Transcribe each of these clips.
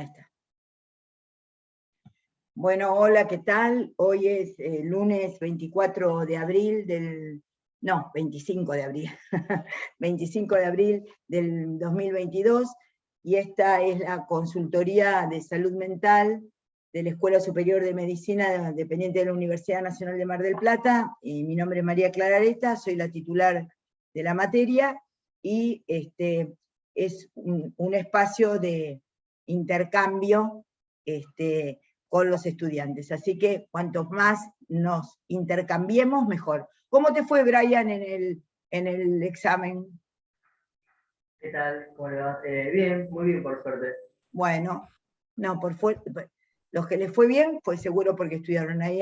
Ahí está. Bueno, hola, ¿qué tal? Hoy es lunes 24 de abril no, 25 de abril, 25 de abril del 2022, y esta es la consultoría de salud mental de la Escuela Superior de Medicina dependiente de la Universidad Nacional de Mar del Plata, y mi nombre es María Clara Areta, soy la titular de la materia, y es un espacio de intercambio con los estudiantes. Así que cuanto más nos intercambiemos, mejor. ¿Cómo te fue, Brian, en el examen? ¿Qué tal? ¿Cómo le va? Bien, muy bien, por suerte. Bueno, no, los que les fue bien fue seguro porque estudiaron. Ahí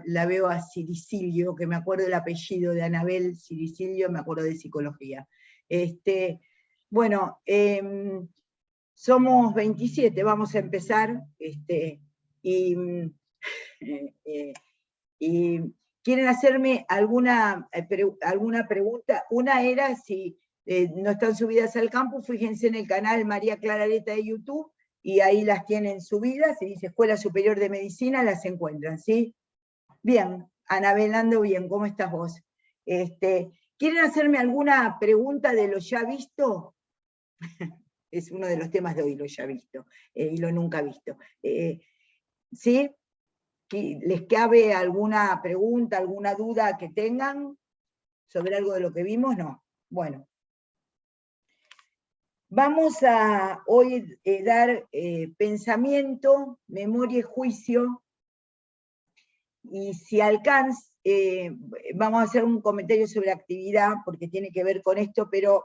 la veo a Ciricilio, que me acuerdo el apellido de Anabel Ciricilio, me acuerdo de psicología. Bueno, somos 27, vamos a empezar, y quieren hacerme alguna pregunta. Una era si no están subidas al campus, fíjense en el canal María Clara Areta de YouTube, y ahí las tienen subidas, y dice Escuela Superior de Medicina, las encuentran, ¿sí? Bien, Anabel, ando bien, ¿cómo estás vos? ¿Quieren hacerme alguna pregunta de lo ya visto? Es uno de los temas de hoy, lo ya visto, y lo nunca visto. ¿Sí? ¿Les cabe alguna pregunta, alguna duda que tengan sobre algo de lo que vimos? No. Bueno. Vamos a hoy dar pensamiento, memoria y juicio, y si alcanza, vamos a hacer un comentario sobre actividad, porque tiene que ver con esto, pero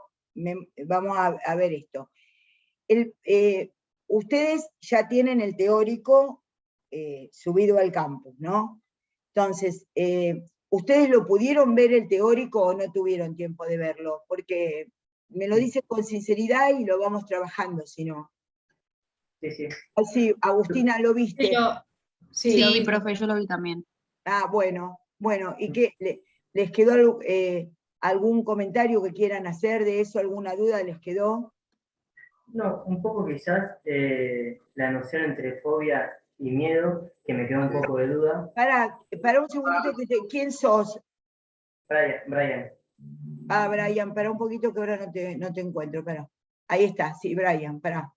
vamos a ver esto. Ustedes ya tienen el teórico subido al campus, ¿no? Entonces, ¿ustedes lo pudieron ver el teórico o no tuvieron tiempo de verlo? Porque me lo dicen con sinceridad y lo vamos trabajando, si no. Sí, sí. Sí, Agustina, ¿lo viste? Sí, lo vi, profe, yo lo vi también. Ah, bueno, ¿y qué? ¿Les quedó algún comentario que quieran hacer de eso? ¿Alguna duda les quedó? No, un poco quizás la noción entre fobia y miedo, que me quedó un poco de duda. Para un segundito, ¿quién sos? Brian. Ah, Brian, para un poquito que ahora no te encuentro, para. Ahí está, sí, Brian, para.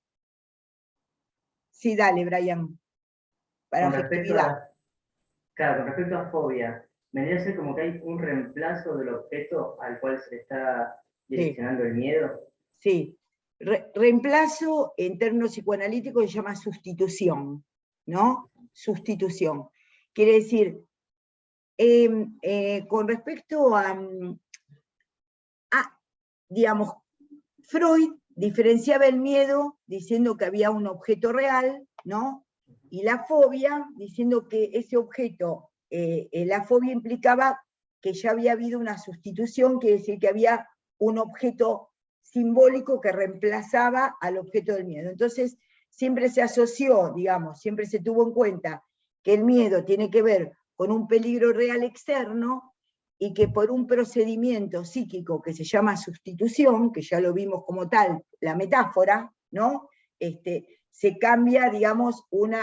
Sí, dale, Brian. Para Con respecto afectividad. claro, con respecto a fobia, vendría a ser como que hay un reemplazo del objeto al cual se le está direccionando el miedo. Sí. Reemplazo en términos psicoanalíticos se llama sustitución, ¿no? Sustitución. Quiere decir, con respecto a, digamos, Freud diferenciaba el miedo diciendo que había un objeto real, ¿no? Y la fobia diciendo que ese objeto, la fobia implicaba que ya había habido una sustitución, quiere decir que había un objeto simbólico que reemplazaba al objeto del miedo. Entonces, siempre se asoció, digamos, siempre se tuvo en cuenta que el miedo tiene que ver con un peligro real externo, y que por un procedimiento psíquico que se llama sustitución, que ya lo vimos como tal, la metáfora, ¿no? Se cambia, digamos, un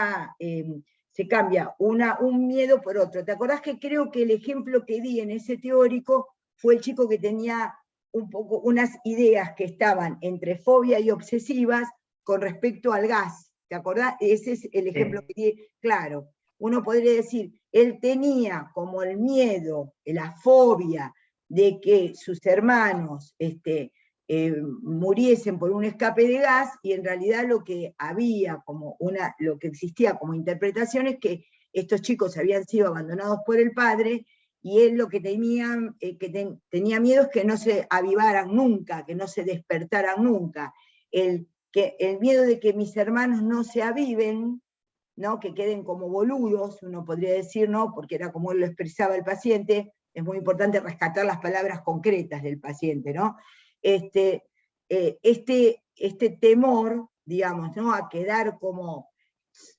miedo por otro. ¿Te acordás que creo que el ejemplo que di en ese teórico fue el chico que tenía un poco unas ideas que estaban entre fobia y obsesivas con respecto al gas? ¿Te acordás? Ese es el ejemplo que di, claro. Uno podría decir, él tenía como el miedo, la fobia de que sus hermanos muriesen por un escape de gas, y en realidad lo que existía como interpretación es que estos chicos habían sido abandonados por el padre, y él lo que tenía miedo es que no se avivaran nunca, que no se despertaran nunca. El miedo de que mis hermanos no se aviven, ¿no? Que queden como boludos, uno podría decir, ¿no? Porque era como él lo expresaba el paciente. Es muy importante rescatar las palabras concretas del paciente, ¿no? Este temor, digamos, ¿no? A quedar como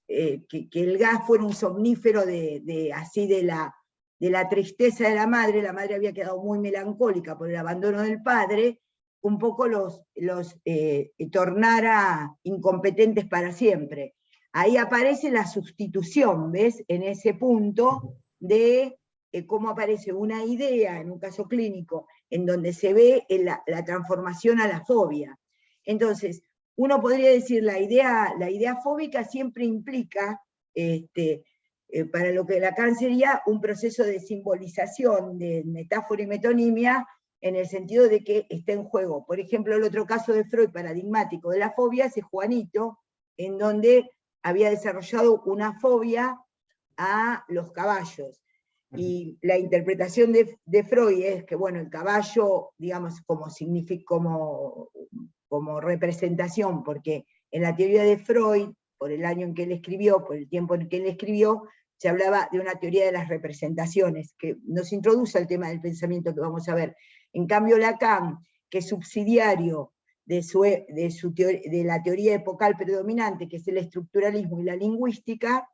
que el gas fuera un somnífero de la tristeza de la madre había quedado muy melancólica por el abandono del padre, un poco los tornara incompetentes para siempre. Ahí aparece la sustitución, ¿ves? En ese punto de cómo aparece una idea, en un caso clínico, en donde se ve la transformación a la fobia. Entonces, uno podría decir, la idea fóbica siempre implica, para lo que Lacan sería un proceso de simbolización, de metáfora y metonimia, en el sentido de que está en juego. Por ejemplo, el otro caso de Freud paradigmático de la fobia es Juanito, en donde había desarrollado una fobia a los caballos. Y la interpretación de Freud es que, bueno, el caballo, digamos, como representación, porque en la teoría de Freud, por el año en que él escribió, por el tiempo en que él escribió, se hablaba de una teoría de las representaciones, que nos introduce al tema del pensamiento que vamos a ver. En cambio, Lacan, que es subsidiario de la teoría epocal predominante, que es el estructuralismo y la lingüística,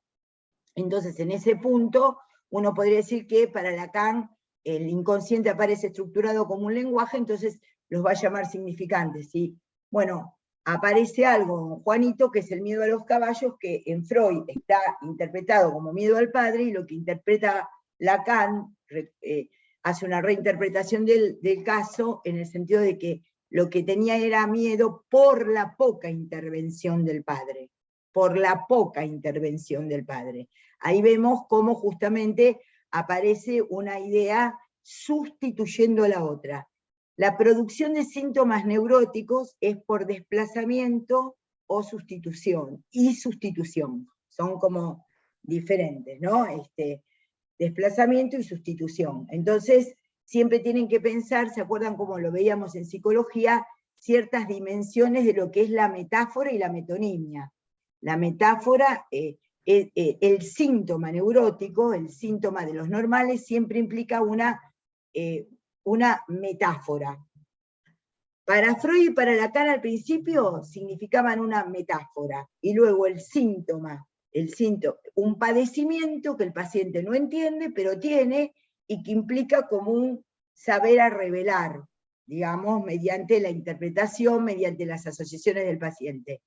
entonces en ese punto uno podría decir que para Lacan el inconsciente aparece estructurado como un lenguaje, entonces los va a llamar significantes, ¿sí? Bueno, aparece algo en Juanito, que es el miedo a los caballos, que en Freud está interpretado como miedo al padre, y lo que interpreta Lacan hace una reinterpretación del caso, en el sentido de que lo que tenía era miedo por la poca intervención del padre, por la poca intervención del padre. Ahí vemos cómo justamente aparece una idea sustituyendo a la otra. La producción de síntomas neuróticos es por desplazamiento o sustitución, y sustitución. Son como diferentes, ¿no? Desplazamiento y sustitución. Entonces, siempre tienen que pensar, ¿se acuerdan cómo lo veíamos en psicología? Ciertas dimensiones de lo que es la metáfora y la metonimia. La metáfora, el síntoma neurótico, el síntoma de los normales, siempre implica una metáfora. Para Freud y para Lacan al principio significaban una metáfora, y luego el síntoma, un padecimiento que el paciente no entiende, pero tiene, y que implica como un saber a revelar, digamos, mediante la interpretación, mediante las asociaciones del paciente.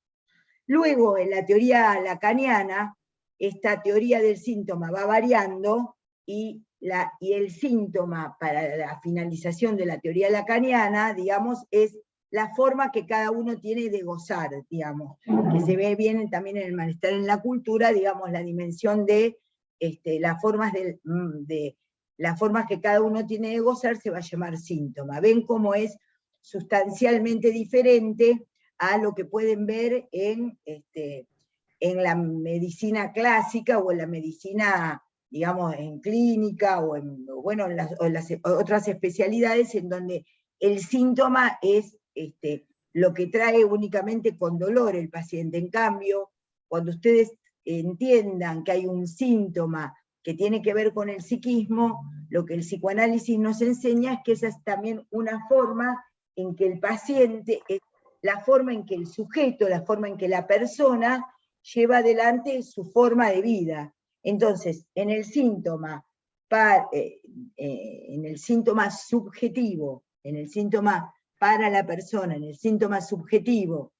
Luego, en la teoría lacaniana, esta teoría del síntoma va variando, y el síntoma para la finalización de la teoría lacaniana, digamos, es la forma que cada uno tiene de gozar, digamos, que se ve bien también en el malestar en la cultura, digamos, la dimensión de las formas que cada uno tiene de gozar se va a llamar síntoma. Ven cómo es sustancialmente diferente a lo que pueden ver en la medicina clásica, o en la medicina, digamos, en clínica, o en las otras especialidades, en donde el síntoma es lo que trae únicamente con dolor el paciente. En cambio, cuando ustedes entiendan que hay un síntoma que tiene que ver con el psiquismo, lo que el psicoanálisis nos enseña es que esa es también una forma en que el paciente, la forma en que el sujeto, la forma en que la persona lleva adelante su forma de vida. Entonces, en el síntoma subjetivo, en el síntoma para la persona, en el síntoma subjetivo,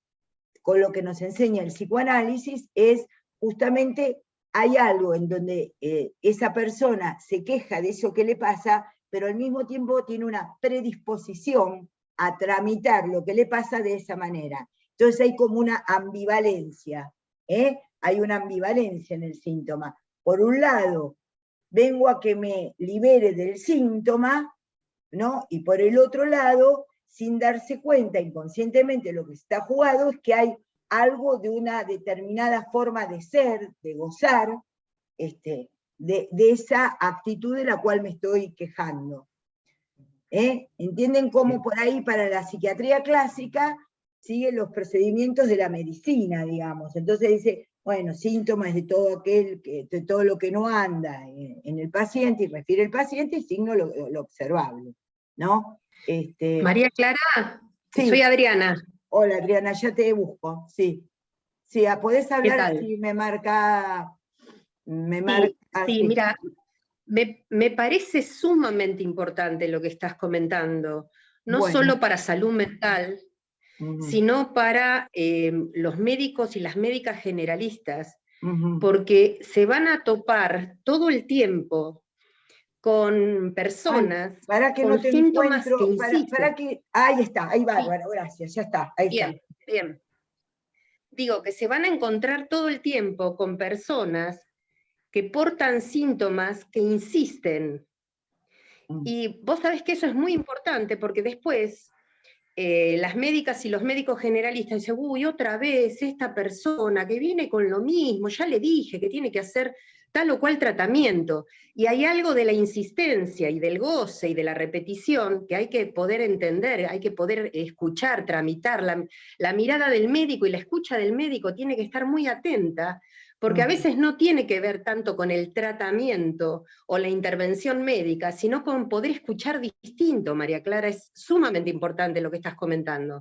con lo que nos enseña el psicoanálisis, es justamente, hay algo en donde esa persona se queja de eso que le pasa, pero al mismo tiempo tiene una predisposición a tramitar lo que le pasa de esa manera. Entonces hay como una ambivalencia, hay una ambivalencia en el síntoma. Por un lado, vengo a que me libere del síntoma, ¿no? Y por el otro lado, sin darse cuenta inconscientemente, lo que está jugado es que hay algo de una determinada forma de ser, de gozar, de esa actitud de la cual me estoy quejando. ¿Entienden cómo por ahí para la psiquiatría clásica siguen los procedimientos de la medicina, digamos? Entonces dice, bueno, síntomas de todo de todo lo que no anda en el paciente, y refiere al paciente, y signo lo observable, ¿no? María Clara, sí. Soy Adriana. Hola Adriana, ya te busco, sí. Sí, ¿podés hablar? ¿Qué tal? Si me marca... Sí, mira, me parece sumamente importante lo que estás comentando, no Bueno. solo para salud mental, Ujú. sino para los médicos y las médicas generalistas, Ujú. porque se van a topar todo el tiempo con personas Para que con no te síntomas que encuentro, insisten. ahí está, ahí bárbaro, gracias, ya está, ahí está. Bien, bien. Digo que se van a encontrar todo el tiempo con personas que portan síntomas que insisten. Y vos sabés que eso es muy importante porque después las médicas y los médicos generalistas dicen, uy, otra vez esta persona que viene con lo mismo, ya le dije que tiene que hacer tal o cual tratamiento. Y hay algo de la insistencia y del goce y de la repetición que hay que poder entender, hay que poder escuchar, tramitar. La mirada del médico y la escucha del médico tiene que estar muy atenta, porque a veces no tiene que ver tanto con el tratamiento o la intervención médica, sino con poder escuchar distinto, María Clara. Es sumamente importante lo que estás comentando.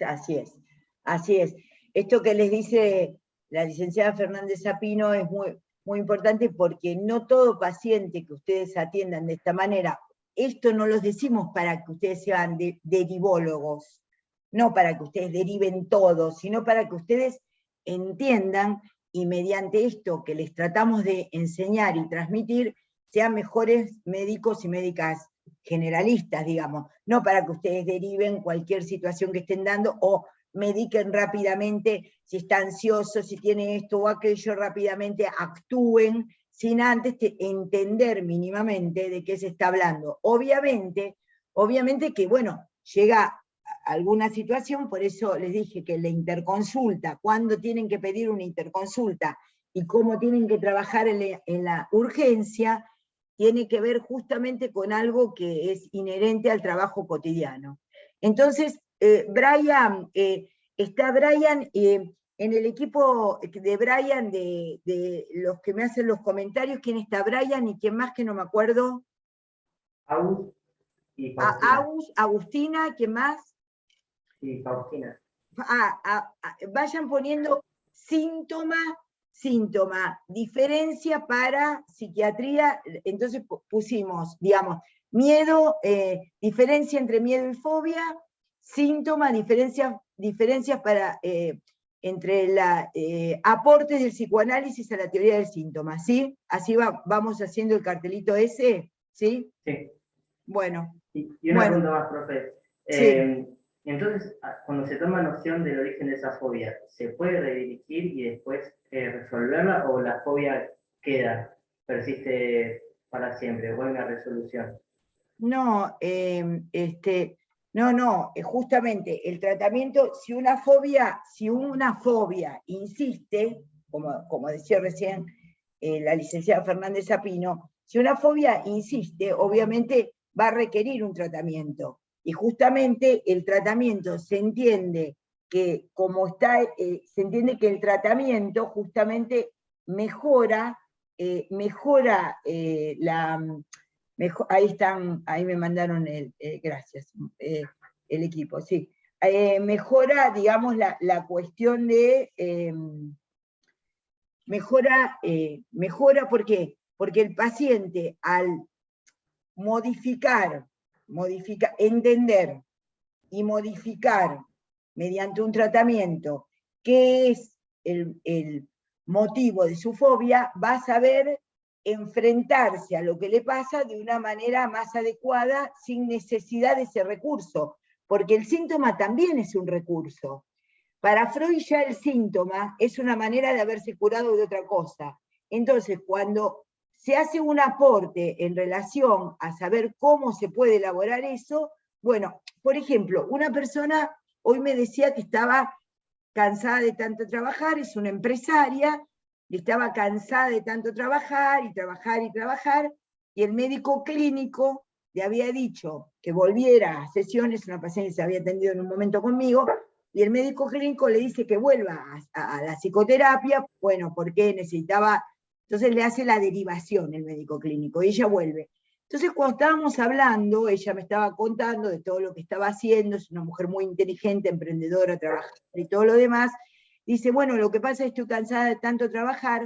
Así es, así es. Esto que les dice la licenciada Fernández Zapino es muy importante, porque no todo paciente que ustedes atiendan de esta manera, esto no los decimos para que ustedes sean derivólogos, no para que ustedes deriven todo, sino para que ustedes entiendan, y mediante esto que les tratamos de enseñar y transmitir, sean mejores médicos y médicas generalistas, digamos, no para que ustedes deriven cualquier situación que estén dando, o mediquen rápidamente si está ansioso, si tiene esto o aquello, rápidamente actúen, sin antes entender mínimamente de qué se está hablando. Obviamente que, bueno, llega alguna situación, por eso les dije que la interconsulta, cuándo tienen que pedir una interconsulta y cómo tienen que trabajar en la urgencia, tiene que ver justamente con algo que es inherente al trabajo cotidiano. Entonces, Brian, está Brian, en el equipo de Brian, de los que me hacen los comentarios, ¿quién está? Brian y quién más que no me acuerdo. Agus y Faustina. Agustina, ¿quién más? Sí, Faustina. Vayan poniendo síntoma, diferencia para psiquiatría. Entonces pusimos, digamos, miedo, diferencia entre miedo y fobia, síntoma, diferencias para, entre aportes del psicoanálisis a la teoría del síntoma, ¿sí? Así vamos haciendo el cartelito ese, ¿sí? Sí. Bueno. Y una pregunta más, profe. Sí. Entonces, cuando se toma noción del origen de esa fobia, ¿se puede redirigir y después resolverla, o la fobia persiste para siempre, o hay una resolución? No, justamente el tratamiento, si una fobia insiste, como decía recién la licenciada Fernández Zapino, si una fobia insiste, obviamente va a requerir un tratamiento. Y justamente el tratamiento se entiende que se entiende que el tratamiento justamente mejora ahí me mandaron gracias, el equipo, sí. Mejora, digamos, la cuestión de, mejora, ¿por qué? Porque el paciente, al entender y modificar mediante un tratamiento qué es el motivo de su fobia, va a saber enfrentarse a lo que le pasa de una manera más adecuada, sin necesidad de ese recurso, porque el síntoma también es un recurso. Para Freud ya el síntoma es una manera de haberse curado de otra cosa. Entonces, cuando se hace un aporte en relación a saber cómo se puede elaborar eso, bueno, por ejemplo, una persona hoy me decía que estaba cansada de tanto trabajar, es una empresaria, estaba cansada de tanto trabajar, y el médico clínico le había dicho que volviera a sesiones, una paciente se había atendido en un momento conmigo, y el médico clínico le dice que vuelva a la psicoterapia, bueno, porque necesitaba, entonces le hace la derivación el médico clínico, y ella vuelve. Entonces, cuando estábamos hablando, ella me estaba contando de todo lo que estaba haciendo, es una mujer muy inteligente, emprendedora, trabajadora y todo lo demás. Dice, bueno, lo que pasa es que estoy cansada de tanto trabajar,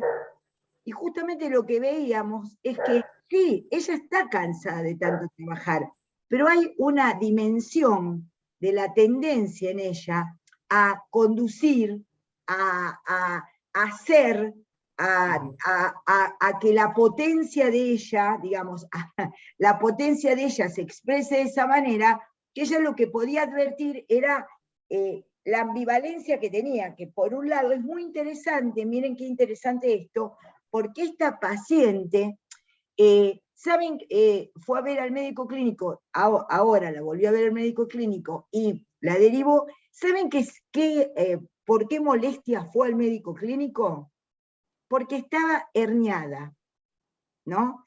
y justamente lo que veíamos es que sí, ella está cansada de tanto trabajar, pero hay una dimensión de la tendencia en ella a conducir, a hacer, a que la potencia de ella, digamos, la potencia de ella se exprese de esa manera, que ella lo que podía advertir era la ambivalencia que tenía, que por un lado es muy interesante, miren qué interesante esto, porque esta paciente, ¿saben? Fue a ver al médico clínico, ahora la volvió a ver al médico clínico y la derivó. ¿Saben por qué molestia fue al médico clínico? Porque estaba herniada, ¿no?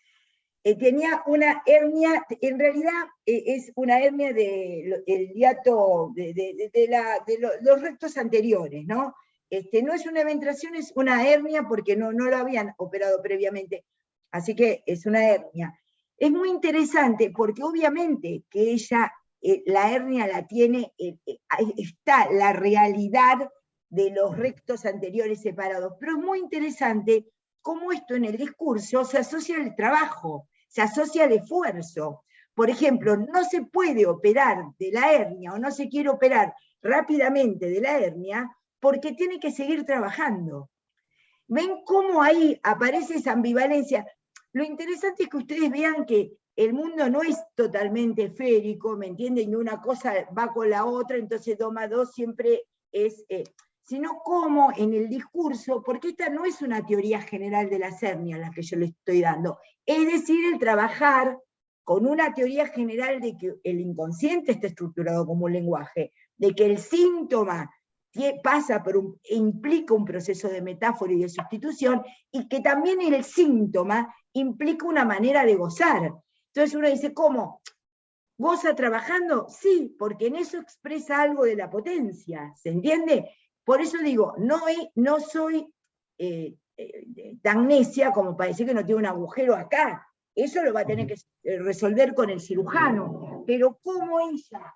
Tenía una hernia, en realidad es una hernia del hiato de los rectos anteriores, ¿no? No es una eventración, es una hernia porque no lo habían operado previamente, así que es una hernia. Es muy interesante porque obviamente que ella, la hernia la tiene, está la realidad de los rectos anteriores separados, pero es muy interesante cómo esto en el discurso se asocia al trabajo, se asocia al esfuerzo. Por ejemplo, no se puede operar de la hernia o no se quiere operar rápidamente de la hernia porque tiene que seguir trabajando. ¿Ven cómo ahí aparece esa ambivalencia? Lo interesante es que ustedes vean que el mundo no es totalmente esférico, ¿me entienden? Y una cosa va con la otra, entonces 2 más 2 siempre es... sino cómo en el discurso, porque esta no es una teoría general de las hernias la que yo le estoy dando, es decir, el trabajar con una teoría general de que el inconsciente está estructurado como un lenguaje, de que el síntoma pasa implica un proceso de metáfora y de sustitución, y que también el síntoma implica una manera de gozar. Entonces uno dice, ¿cómo? ¿Goza trabajando? Sí, porque en eso expresa algo de la potencia, ¿se entiende? Por eso digo, no soy tan necia como para decir que no tiene un agujero acá. Eso lo va a tener que resolver con el cirujano. Pero ¿cómo ella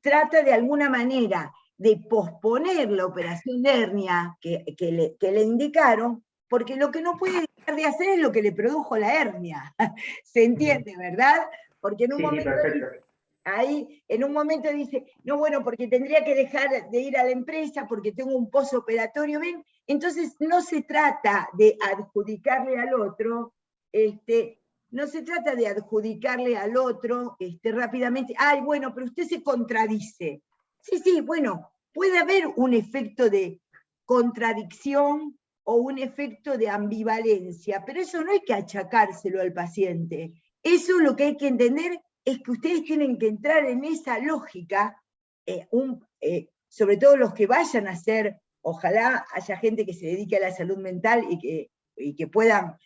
trata de alguna manera de posponer la operación de hernia que le indicaron, porque lo que no puede dejar de hacer es lo que le produjo la hernia. ¿Se entiende, verdad? Porque en un momento... Ahí en un momento dice, no, bueno, porque tendría que dejar de ir a la empresa porque tengo un posoperatorio, ¿ven? Entonces no se trata de adjudicarle al otro, no se trata de adjudicarle al otro rápidamente, ay, bueno, pero usted se contradice. Sí, bueno, puede haber un efecto de contradicción o un efecto de ambivalencia, pero eso no hay que achacárselo al paciente. Eso lo que hay que entender es que ustedes tienen que entrar en esa lógica, sobre todo los que vayan a hacer, ojalá haya gente que se dedique a la salud mental y que puedan,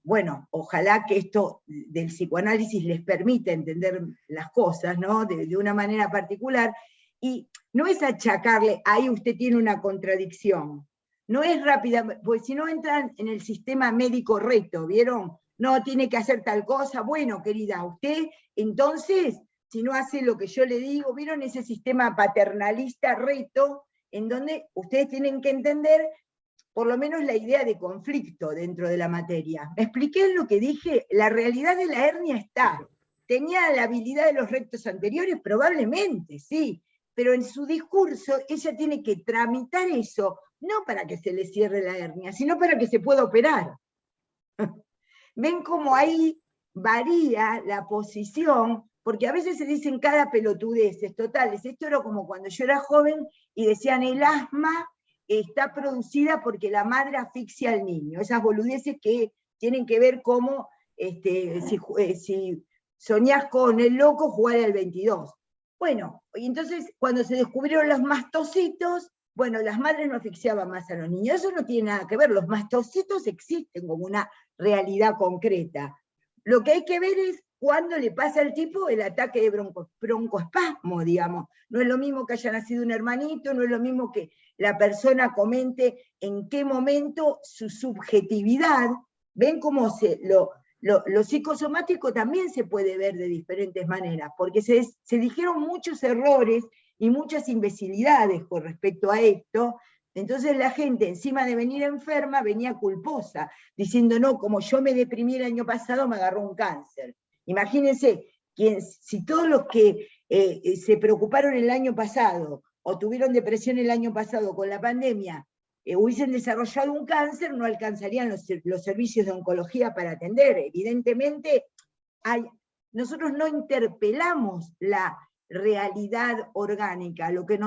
bueno, ojalá que esto del psicoanálisis les permita entender las cosas, ¿no? De una manera particular, y no es achacarle, ahí usted tiene una contradicción, no es rápida, pues si no entran en el sistema médico recto, ¿vieron? No, tiene que hacer tal cosa, bueno, querida, usted, entonces, si no hace lo que yo le digo, ¿vieron ese sistema paternalista reto, en donde ustedes tienen que entender, por lo menos la idea de conflicto dentro de la materia? ¿Me expliqué lo que dije? La realidad de la hernia está. ¿Tenía la habilidad de los rectos anteriores? Probablemente, sí, pero en su discurso ella tiene que tramitar eso, no para que se le cierre la hernia, sino para que se pueda operar. Ven cómo ahí varía la posición, porque a veces se dicen cada pelotudeces totales. Esto era como cuando yo era joven y decían el asma está producida porque la madre asfixia al niño. Esas boludeces que tienen que ver como si soñás con el loco, jugar al 22. Bueno, y entonces cuando se descubrieron los mastocitos, bueno, las madres no asfixiaban más a los niños. Eso no tiene nada que ver, los mastocitos existen como una realidad concreta. Lo que hay que ver es cuándo le pasa al tipo el ataque de broncoespasmo, digamos. No es lo mismo que haya nacido un hermanito, no es lo mismo que la persona comente en qué momento su subjetividad. Ven cómo lo psicosomático también se puede ver de diferentes maneras, porque se dijeron muchos errores y muchas imbecilidades con respecto a esto, Entonces la gente, encima de venir enferma, venía culposa, diciendo, no, como yo me deprimí el año pasado, me agarró un cáncer. Imagínense, si todos los que se preocuparon el año pasado, o tuvieron depresión el año pasado con la pandemia, hubiesen desarrollado un cáncer, no alcanzarían los servicios de oncología para atender. Evidentemente, nosotros no interpelamos la realidad orgánica, lo que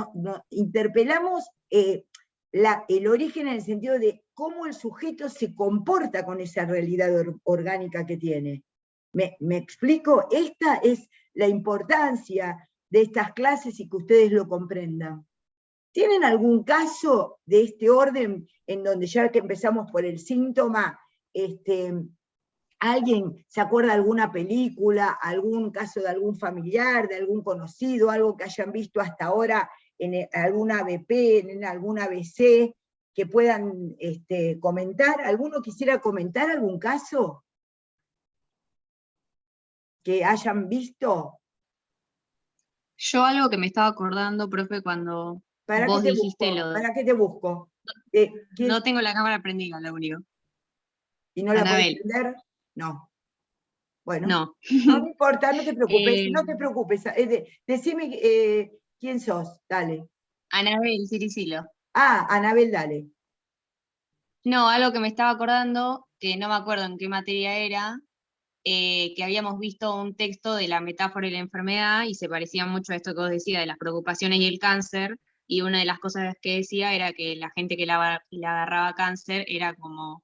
interpelamos el origen en el sentido de cómo el sujeto se comporta con esa realidad orgánica que tiene. ¿Me explico? Esta es la importancia de estas clases y que ustedes lo comprendan. ¿Tienen algún caso de este orden en donde, ya que empezamos por el síntoma, alguien se acuerda de alguna película, algún caso de algún familiar, de algún conocido, algo que hayan visto hasta ahora en alguna ABP, en alguna ABC, que puedan comentar? ¿Alguno quisiera comentar algún caso que hayan visto? Yo algo que me estaba acordando, profe, cuando ¿Para vos qué te dijiste busco? lo de... ¿Para qué te busco? No tengo la cámara prendida, lo único. ¿Y no la podés Anabel. prender? No. Bueno, No. no importa, no te preocupes, no te preocupes. Decime quién sos, dale. Anabel Ciricilo. Ah, Anabel, dale. No, algo que me estaba acordando, que no me acuerdo en qué materia era, que habíamos visto un texto de la metáfora y la enfermedad, y se parecía mucho a esto que vos decías, de las preocupaciones y el cáncer, y una de las cosas que decía era que la gente que le agarraba cáncer era como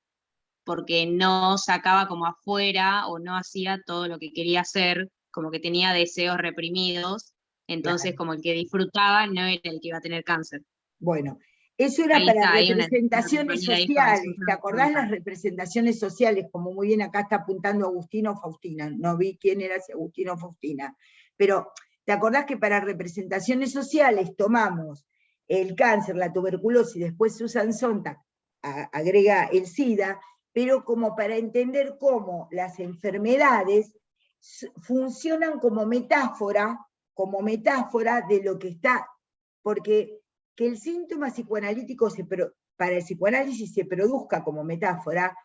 porque no sacaba como afuera o no hacía todo lo que quería hacer, como que tenía deseos reprimidos, entonces Claro. como el que disfrutaba no era el que iba a tener cáncer. Bueno, eso era Ahí para está, hay una representaciones compañera dijo eso. sociales. ¿Te acordás las representaciones sociales? Como muy bien acá está apuntando Agustino o Faustina. No vi quién era, si Agustino o Faustina. Pero, ¿te acordás que para representaciones sociales tomamos el cáncer, la tuberculosis, después Susan Sontag agrega el SIDA, pero como para entender cómo las enfermedades funcionan como metáfora de lo que está, porque que el síntoma psicoanalítico para el psicoanálisis se produzca como metáfora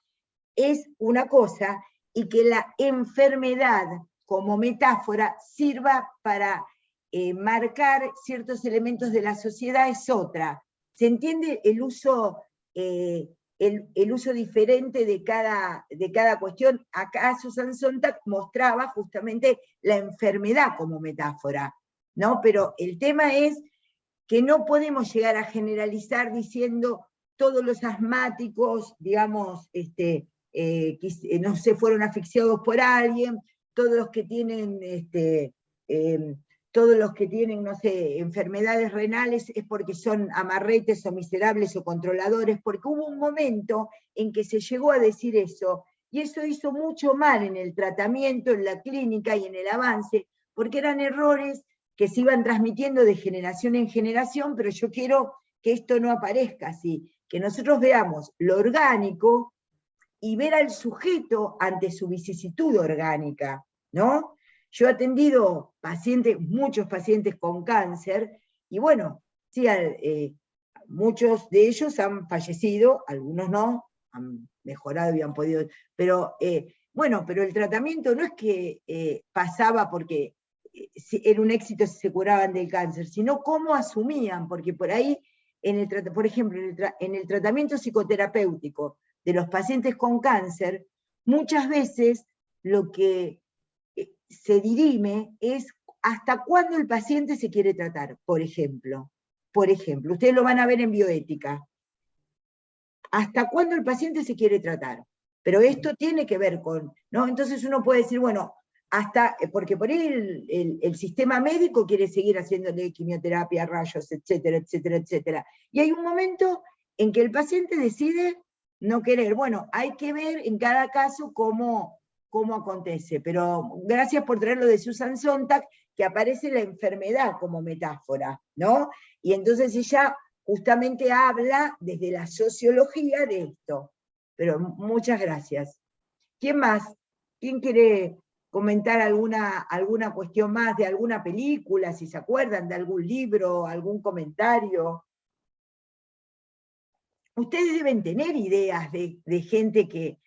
es una cosa, y que la enfermedad como metáfora sirva para marcar ciertos elementos de la sociedad es otra. ¿Se entiende el uso diferente de cada cuestión? Acá Susan Sontag mostraba justamente la enfermedad como metáfora, ¿no? Pero el tema es que no podemos llegar a generalizar diciendo todos los asmáticos, digamos, no sé, fueron asfixiados por alguien, todos los que tienen, no sé, enfermedades renales es porque son amarretes o miserables o controladores, porque hubo un momento en que se llegó a decir eso, y eso hizo mucho mal en el tratamiento, en la clínica y en el avance, porque eran errores que se iban transmitiendo de generación en generación, pero yo quiero que esto no aparezca así, que nosotros veamos lo orgánico y ver al sujeto ante su vicisitud orgánica, ¿no? Yo he atendido muchos pacientes con cáncer, y bueno, sí, muchos de ellos han fallecido, algunos no, han mejorado y han podido, pero bueno, pero el tratamiento no es que pasaba porque era un éxito si se curaban del cáncer, sino cómo asumían, porque por ahí, por ejemplo, en el tratamiento psicoterapéutico de los pacientes con cáncer, muchas veces lo que se dirime es hasta cuándo el paciente se quiere tratar, por ejemplo. Por ejemplo, ustedes lo van a ver en bioética. ¿Hasta cuándo el paciente se quiere tratar? Pero esto tiene que ver con, ¿no? Entonces uno puede decir, bueno, porque por ahí el sistema médico quiere seguir haciéndole quimioterapia, rayos, etcétera, etcétera, etcétera. Y hay un momento en que el paciente decide no querer. Bueno, hay que ver en cada caso cómo acontece, pero gracias por traer lo de Susan Sontag, que aparece la enfermedad como metáfora, ¿no? Y entonces ella justamente habla desde la sociología de esto. Pero muchas gracias. ¿Quién más? ¿Quién quiere comentar alguna cuestión más de alguna película, si se acuerdan de algún libro, algún comentario? ustedes deben tener ideas de gente que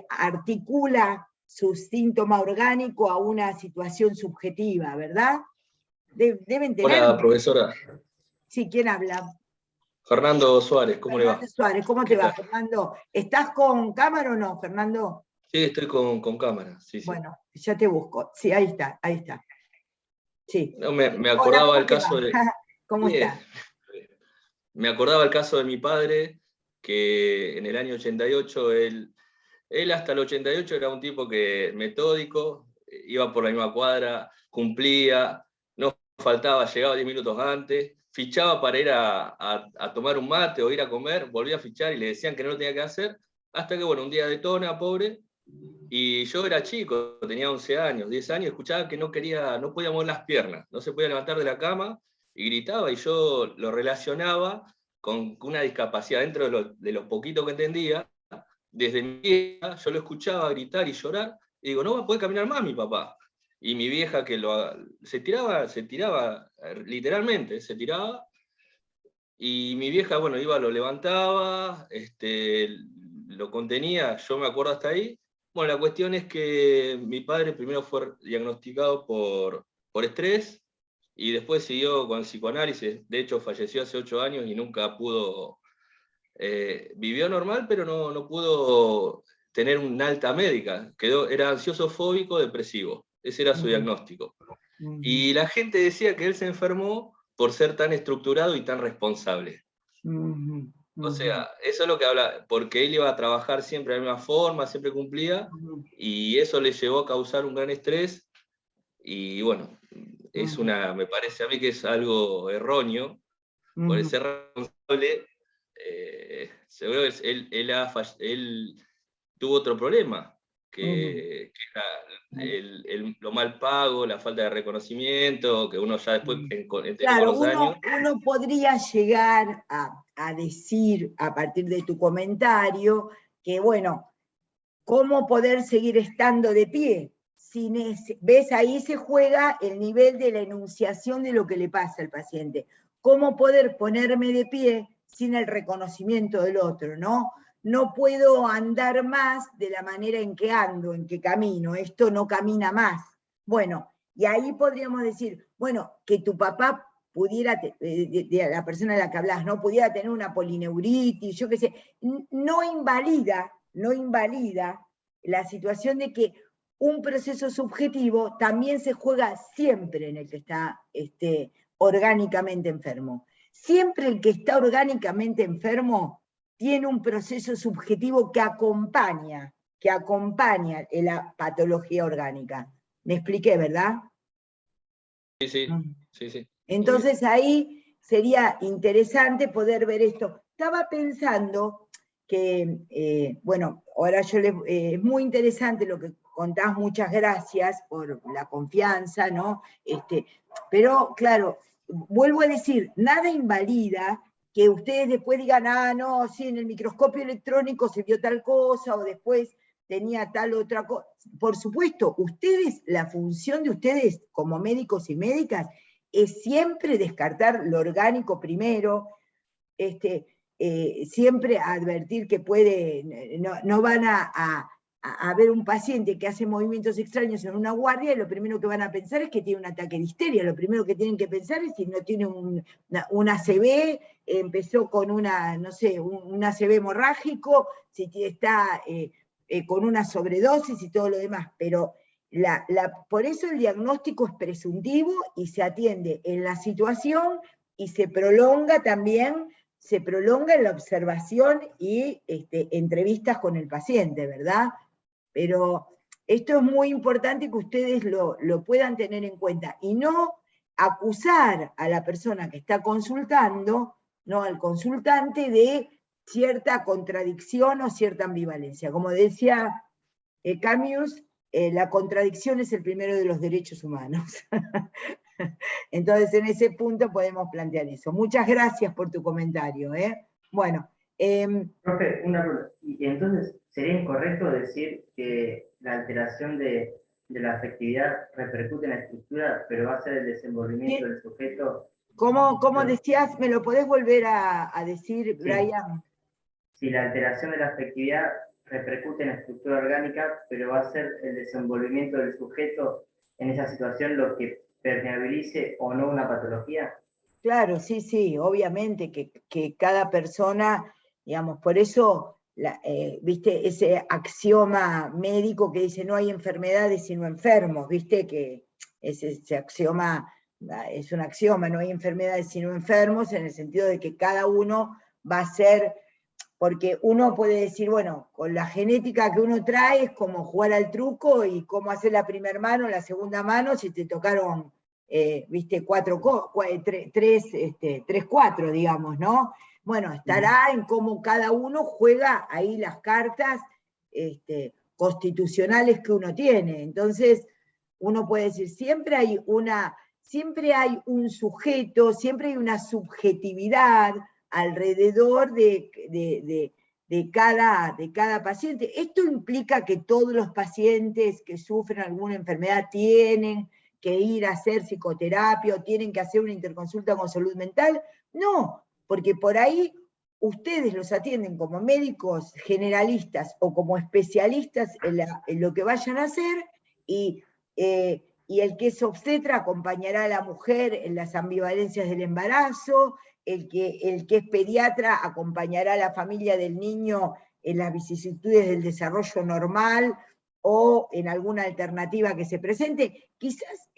articula su síntoma orgánico a una situación subjetiva, ¿verdad? Deben tener... Hola, profesora. Sí, ¿quién habla? Fernando Suárez, ¿cómo le va? Fernando Suárez, ¿cómo te va, Fernando? ¿Estás con cámara o no, Fernando? Sí, estoy con cámara, sí, sí. Bueno, ya te busco. Sí, ahí está, ahí está. Sí. No, me Hola, acordaba ¿cómo el te caso va? de... ¿Cómo Bien. estás? Me acordaba el caso de mi padre, que en el año 88, él hasta el 88 era un tipo que metódico, iba por la misma cuadra, cumplía, no faltaba, llegaba 10 minutos antes, fichaba para ir a tomar un mate o ir a comer, volvía a fichar y le decían que no lo tenía que hacer, hasta que, bueno, un día detona, pobre, y yo era chico, tenía 11 años, 10 años, escuchaba que no podía mover las piernas, no se podía levantar de la cama, y gritaba, y yo lo relacionaba con una discapacidad dentro de lo poquito que entendía. Desde mi vieja, yo lo escuchaba gritar y llorar, y digo, no va a poder caminar más mi papá. Y mi vieja que se tiraba, literalmente, se tiraba, y mi vieja, bueno, iba, lo levantaba, lo contenía, yo me acuerdo hasta ahí. Bueno, la cuestión es que mi padre primero fue diagnosticado por estrés, y después siguió con psicoanálisis, de hecho falleció hace 8 años y nunca pudo... vivió normal, pero no pudo tener una alta médica. Era ansioso fóbico depresivo. Ese era su diagnóstico. Y la gente decía que él se enfermó por ser tan estructurado y tan responsable. O sea, eso es lo que habla, porque él iba a trabajar siempre de la misma forma, siempre cumplía, y eso le llevó a causar un gran estrés. Y bueno, me parece a mí que es algo erróneo, por ser responsable. Seguro él tuvo otro problema, que era lo mal pago, la falta de reconocimiento, que uno ya después con Claro, los años... uno podría llegar a decir, a partir de tu comentario, que bueno, ¿cómo poder seguir estando de pie? ¿Ves? Ahí se juega el nivel de la enunciación de lo que le pasa al paciente. ¿Cómo poder ponerme de pie sin el reconocimiento del otro, no? No puedo andar más de la manera en que ando, en que camino, esto no camina más. Bueno, y ahí podríamos decir, bueno, que tu papá pudiera, de la persona de la que hablas, ¿no? Pudiera tener una polineuritis, yo qué sé, no invalida la situación de que un proceso subjetivo también se juega siempre en el que está orgánicamente enfermo. Siempre el que está orgánicamente enfermo tiene un proceso subjetivo que acompaña la patología orgánica. Me expliqué, ¿verdad? Sí. Entonces ahí sería interesante poder ver esto. Estaba pensando que, bueno, ahora es muy interesante lo que contás, muchas gracias por la confianza, ¿no? Pero, claro, vuelvo a decir, nada invalida que ustedes después digan, no, sí, en el microscopio electrónico se vio tal cosa, o después tenía tal otra cosa. Por supuesto, la función de ustedes como médicos y médicas es siempre descartar lo orgánico primero, siempre advertir que no van a ver un paciente que hace movimientos extraños en una guardia y lo primero que van a pensar es que tiene un ataque de histeria, lo primero que tienen que pensar es si no tiene un ACV, empezó con un ACV hemorrágico, si está con una sobredosis y todo lo demás, pero por eso el diagnóstico es presuntivo y se atiende en la situación y se prolonga también, en la observación y entrevistas con el paciente, ¿verdad? Pero esto es muy importante que ustedes lo puedan tener en cuenta y no acusar a la persona que está consultando, no al consultante, de cierta contradicción o cierta ambivalencia. Como decía Camus, la contradicción es el primero de los derechos humanos. Entonces, en ese punto podemos plantear eso. Muchas gracias por tu comentario. Bueno. Profe, una pregunta. ¿Y entonces sería incorrecto decir que la alteración de la afectividad repercute en la estructura, pero va a ser el desenvolvimiento del sujeto ¿Cómo decías? ¿Me lo podés volver a decir, Brian? Si la alteración de la afectividad repercute en la estructura orgánica, pero va a ser el desenvolvimiento del sujeto en esa situación lo que permeabilice o no una patología. Claro, sí, obviamente que cada persona, digamos, por eso, viste, ese axioma médico que dice no hay enfermedades sino enfermos, viste, que ese axioma es un axioma, no hay enfermedades sino enfermos, en el sentido de que cada uno va a ser, porque uno puede decir, bueno, con la genética que uno trae es como jugar al truco y cómo hacer la primera mano, la segunda mano, si te tocaron, viste, 3, 4, digamos, ¿no? Bueno, estará en cómo cada uno juega ahí las cartas constitucionales que uno tiene. Entonces, uno puede decir, siempre hay un sujeto, siempre hay una subjetividad alrededor de cada paciente. Esto implica que todos los pacientes que sufren alguna enfermedad tienen que ir a hacer psicoterapia o tienen que hacer una interconsulta con salud mental. No, porque por ahí ustedes los atienden como médicos generalistas o como especialistas en lo que vayan a hacer, y el que es obstetra acompañará a la mujer en las ambivalencias del embarazo, el que es pediatra acompañará a la familia del niño en las vicisitudes del desarrollo normal o en alguna alternativa que se presente. Quizás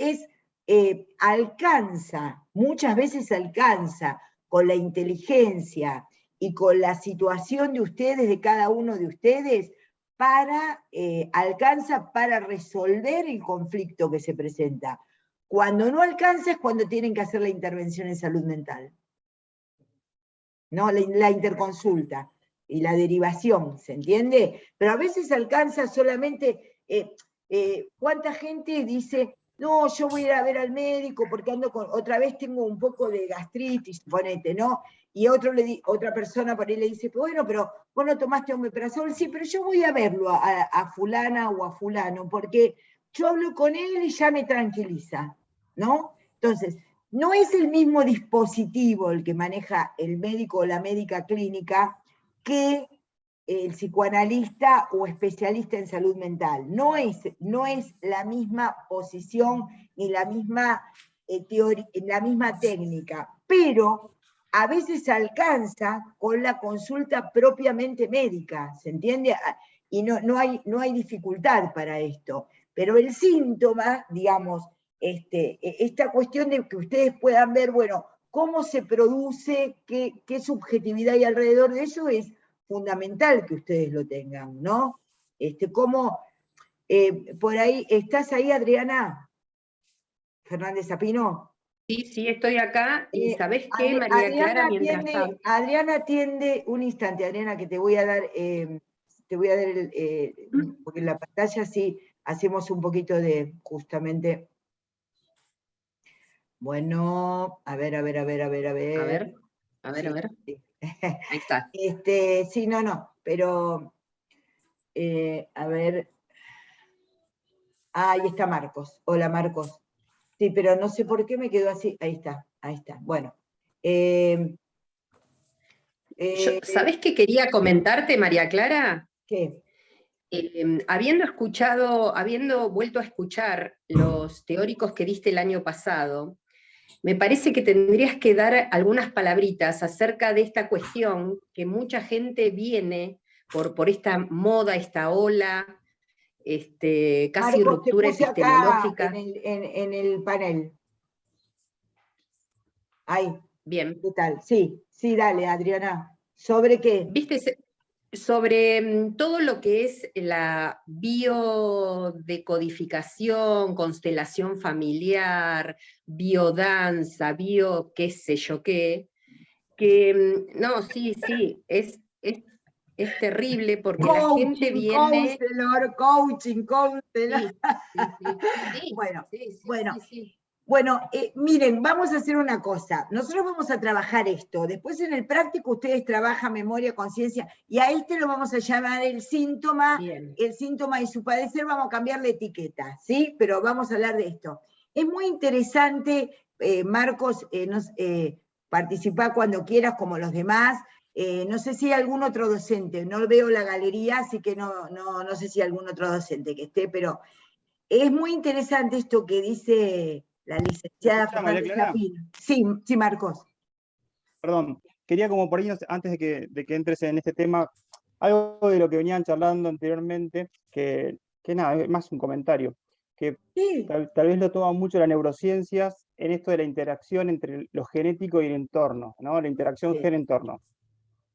muchas veces alcanza con la inteligencia y con la situación de ustedes, de cada uno de ustedes, alcanza para resolver el conflicto que se presenta. Cuando no alcanza es cuando tienen que hacer la intervención en salud mental, ¿no? La interconsulta y la derivación, ¿se entiende? Pero a veces alcanza solamente, ¿cuánta gente dice, no, yo voy a ir a ver al médico porque otra vez tengo un poco de gastritis, ponete, ¿no? Y otra persona por ahí le dice, bueno, pero vos no tomaste omeprazol, sí, pero yo voy a verlo a fulana o a fulano, porque yo hablo con él y ya me tranquiliza, ¿no? Entonces, no es el mismo dispositivo el que maneja el médico o la médica clínica que el psicoanalista o especialista en salud mental. No es la misma posición ni la misma técnica, pero a veces alcanza con la consulta propiamente médica, ¿se entiende? Y no hay dificultad para esto. Pero el síntoma, digamos, esta cuestión de que ustedes puedan ver, bueno, cómo se produce, qué subjetividad hay alrededor de eso, es fundamental que ustedes lo tengan, ¿no? Por ahí, ¿estás ahí, Adriana Fernández Zapino? Sí, estoy acá, y ¿sabés qué, María Clara? Mientras tanto... Adriana atiende, un instante, Adriana, que te voy a dar, porque en la pantalla sí hacemos un poquito de, justamente... Bueno, a ver. A ver. Sí. Ahí está. Sí, no, pero, a ver, ahí está Marcos. Hola, Marcos. Sí, pero no sé por qué me quedó así. Ahí está. Bueno. ¿Sabés qué quería comentarte, María Clara? ¿Qué? Habiendo vuelto a escuchar los teóricos que diste el año pasado, me parece que tendrías que dar algunas palabritas acerca de esta cuestión que mucha gente viene por esta moda, esta ola, casi Marcos, ruptura te puse epistemológica. acá en el panel. Ahí. Bien. ¿Qué tal? Sí, dale, Adriana. ¿Sobre qué? Viste, sobre todo lo que es la biodecodificación, constelación familiar, biodanza, qué sé yo qué, que no, sí, es terrible porque la gente viene... Coaching. Sí. Bueno, miren, vamos a hacer una cosa. Nosotros vamos a trabajar esto. Después en el práctico ustedes trabajan memoria, conciencia, y a lo vamos a llamar el síntoma. Bien. El síntoma y su padecer, vamos a cambiar la etiqueta, ¿sí? Pero vamos a hablar de esto. Es muy interesante Marcos, participá cuando quieras, como los demás. No sé si hay algún otro docente, no veo la galería, así que no sé si hay algún otro docente que esté, pero es muy interesante esto que dice la licenciada María Fernández Clara. Chapino. Sí, Marcos. Perdón, quería como por ahí, antes de que entres en este tema, algo de lo que venían charlando anteriormente, que nada, es más un comentario, que Sí. tal vez lo toman mucho las neurociencias en esto de la interacción entre lo genético y el entorno, ¿no? La interacción Sí. gen-entorno.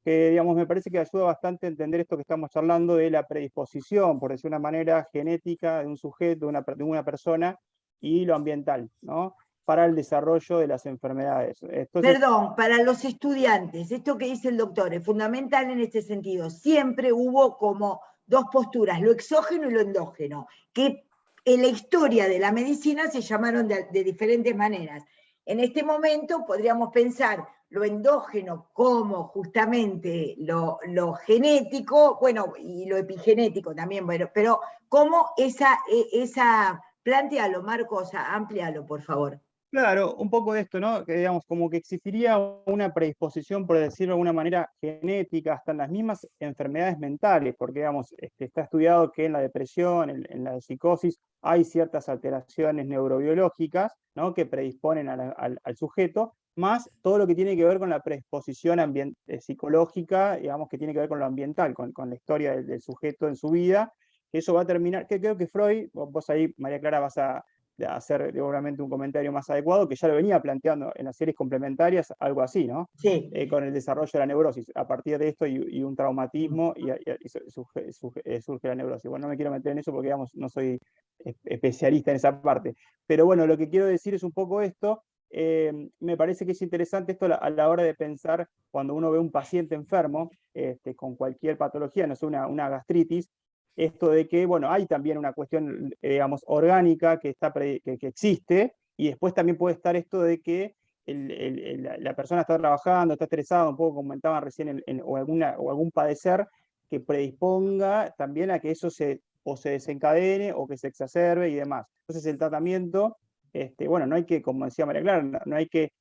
Que, digamos, me parece que ayuda bastante a entender esto que estamos charlando de la predisposición, por decir una manera, genética de un sujeto, de una persona, y lo ambiental, ¿no? Para el desarrollo de las enfermedades. Entonces, Perdón, para los estudiantes, esto que dice el doctor es fundamental en este sentido. Siempre hubo como dos posturas, lo exógeno y lo endógeno, que en la historia de la medicina se llamaron de diferentes maneras. En este momento podríamos pensar lo endógeno como justamente lo genético, bueno, y lo epigenético también, bueno, pero como plantealo, Marcos, amplialo, por favor. claro, un poco de esto, ¿no? Que digamos, como que existiría una predisposición, por decirlo de alguna manera, genética, hasta en las mismas enfermedades mentales, porque, digamos, está estudiado que en la depresión, en la psicosis, hay ciertas alteraciones neurobiológicas, ¿no? Que predisponen al sujeto, más todo lo que tiene que ver con la predisposición psicológica, digamos, que tiene que ver con lo ambiental, con la historia del sujeto en su vida. Eso va a terminar, que creo que Freud, vos ahí, María Clara, vas a hacer seguramente un comentario más adecuado, que ya lo venía planteando en las series complementarias, algo así, ¿no? Sí. Con el desarrollo de la neurosis. A partir de esto y un traumatismo, y surge la neurosis. Bueno, no me quiero meter en eso porque, digamos, no soy especialista en esa parte. Pero bueno, lo que quiero decir es un poco esto. Me parece que es interesante esto a la hora de pensar cuando uno ve un paciente enfermo con cualquier patología, no sé, una gastritis, esto de que, bueno, hay también una cuestión, digamos, orgánica que existe, y después también puede estar esto de que la persona está trabajando, está estresada, un poco como comentaban recién, o algún padecer que predisponga también a que eso o se desencadene o que se exacerbe y demás. Entonces el tratamiento, bueno, no hay que, como decía María Clara, no hay que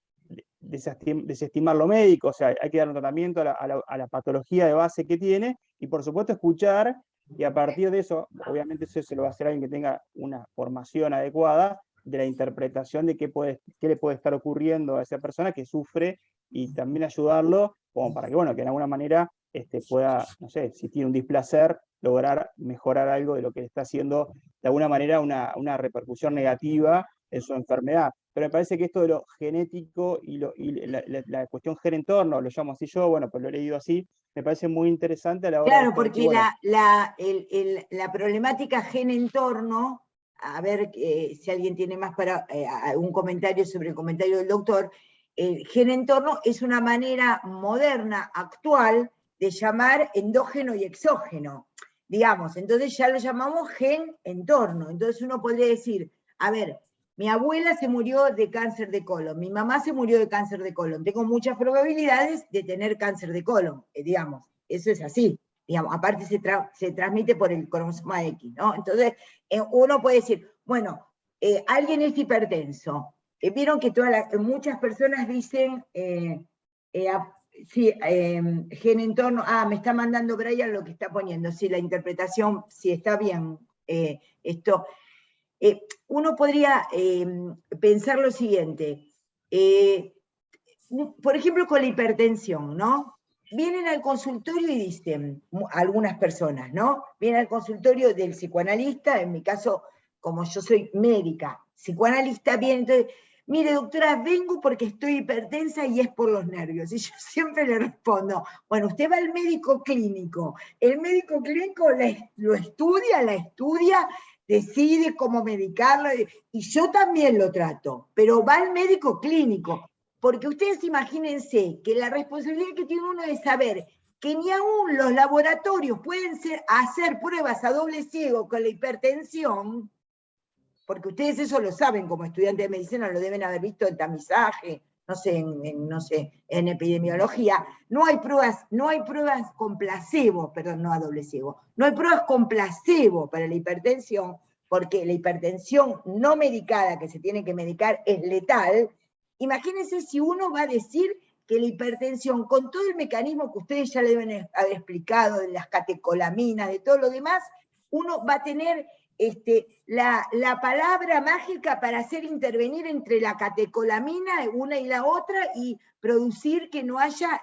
desestimar lo médico, o sea, hay que dar un tratamiento a la patología de base que tiene, y por supuesto escuchar. Y a partir de eso, obviamente eso se lo va a hacer alguien que tenga una formación adecuada de la interpretación de qué le puede estar ocurriendo a esa persona que sufre, y también ayudarlo como para que, bueno, que de alguna manera pueda, no sé, si tiene un displacer, lograr mejorar algo de lo que le está haciendo de alguna manera una repercusión negativa en su enfermedad. Pero me parece que esto de lo genético y la cuestión gen-entorno, lo llamo así yo, bueno, pues lo he leído así, me parece muy interesante a la hora Claro, de porque decir, bueno, la problemática gen-entorno, a ver si alguien tiene más para un comentario sobre el comentario del doctor, el gen-entorno es una manera moderna, actual, de llamar endógeno y exógeno, digamos, entonces ya lo llamamos gen-entorno, entonces uno podría decir, a ver, mi abuela se murió de cáncer de colon, mi mamá se murió de cáncer de colon, tengo muchas probabilidades de tener cáncer de colon, digamos. Eso es así, digamos, aparte se transmite por el cromosoma X, ¿no? Entonces, uno puede decir, bueno, alguien es hipertenso. Vieron que muchas personas dicen, sí, gen-entorno, me está mandando Brian lo que está poniendo, sí, la interpretación, sí, está bien, esto. Uno podría pensar lo siguiente, por ejemplo, con la hipertensión, ¿no? Vienen al consultorio y dicen, algunas personas, ¿no? Vienen al consultorio del psicoanalista, en mi caso, como yo soy médica, psicoanalista, viene, entonces, mire doctora, vengo porque estoy hipertensa y es por los nervios. Y yo siempre le respondo, bueno, usted va al médico clínico, el médico clínico lo estudia, la estudia, decide cómo medicarla, y yo también lo trato, pero va al médico clínico. Porque ustedes imagínense que la responsabilidad que tiene uno es saber que ni aún los laboratorios pueden hacer pruebas a doble ciego con la hipertensión, porque ustedes eso lo saben como estudiantes de medicina, lo deben haber visto en tamizaje, no sé, en epidemiología. No hay pruebas con placebo, perdón, no a doble ciego, no hay pruebas con placebo para la hipertensión, porque la hipertensión no medicada que se tiene que medicar es letal, Imagínense si uno va a decir que la hipertensión, con todo el mecanismo que ustedes ya le deben haber explicado, de las catecolaminas, de todo lo demás, uno va a tener la palabra mágica para hacer intervenir entre la catecolamina, una y la otra, y producir que no haya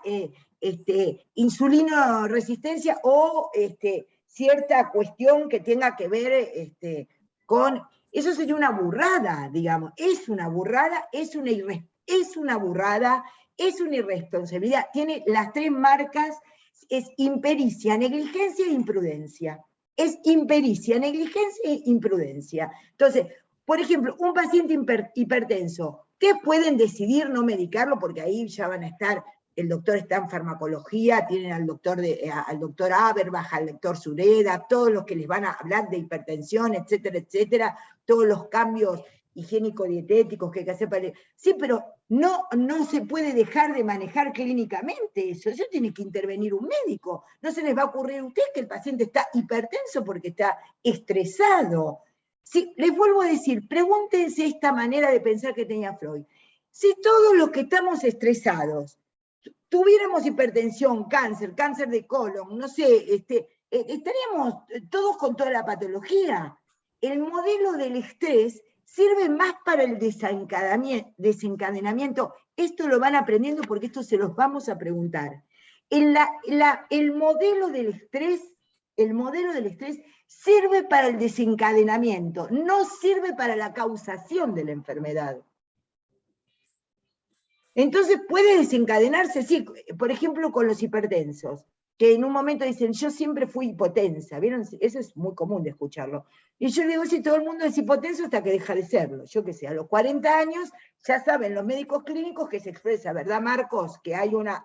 insulino resistencia o cierta cuestión que tenga que ver con... Eso sería una burrada, digamos, es una burrada, es una burrada, es una irresponsabilidad. Tiene las tres marcas, es impericia, negligencia e imprudencia. Es impericia, negligencia e imprudencia. Entonces, por ejemplo, un paciente hipertenso, ¿qué pueden decidir no medicarlo? Porque ahí ya van a estar, el doctor está en farmacología, tienen al doctor Aberbach, al doctor Sureda, todos los que les van a hablar de hipertensión, etcétera, etcétera, todos los cambios higiénico-dietéticos que hay que hacer para... Sí, pero no se puede dejar de manejar clínicamente eso tiene que intervenir un médico. No se les va a ocurrir a ustedes que el paciente está hipertenso porque está estresado. Sí, les vuelvo a decir, pregúntense esta manera de pensar que tenía Freud. Si todos los que estamos estresados tuviéramos hipertensión, cáncer de colon, no sé, estaríamos todos con toda la patología. El modelo del estrés sirve más para el desencadenamiento. Esto lo van aprendiendo porque esto se los vamos a preguntar. El modelo del estrés sirve para el desencadenamiento, no sirve para la causación de la enfermedad. Entonces puede desencadenarse, sí, por ejemplo con los hipertensos, que en un momento dicen, yo siempre fui hipotensa, ¿vieron? Eso es muy común de escucharlo. Y yo digo, sí, todo el mundo es hipotenso hasta que deja de serlo. Yo qué sé, a los 40 años, ya saben los médicos clínicos que se expresa, ¿verdad, Marcos? Que hay una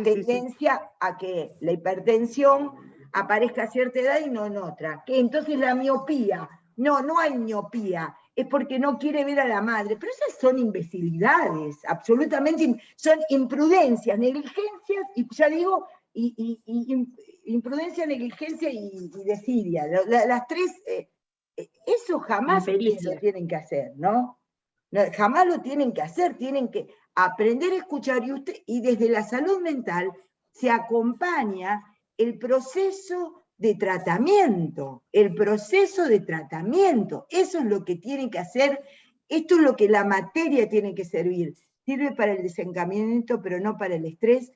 tendencia a que la hipertensión aparezca a cierta edad y no en otra. Que entonces la miopía, no hay miopía, es porque no quiere ver a la madre. Pero esas son imbecilidades, absolutamente, son imprudencias, negligencias, y ya digo, imprudencia, negligencia y desidia. Las tres, eso jamás lo tienen que hacer, ¿no? Jamás lo tienen que hacer, tienen que aprender a escuchar, y desde la salud mental se acompaña el proceso de tratamiento, eso es lo que tienen que hacer, esto es lo que la materia tiene que servir, sirve para el desencadenamiento pero no para el estrés,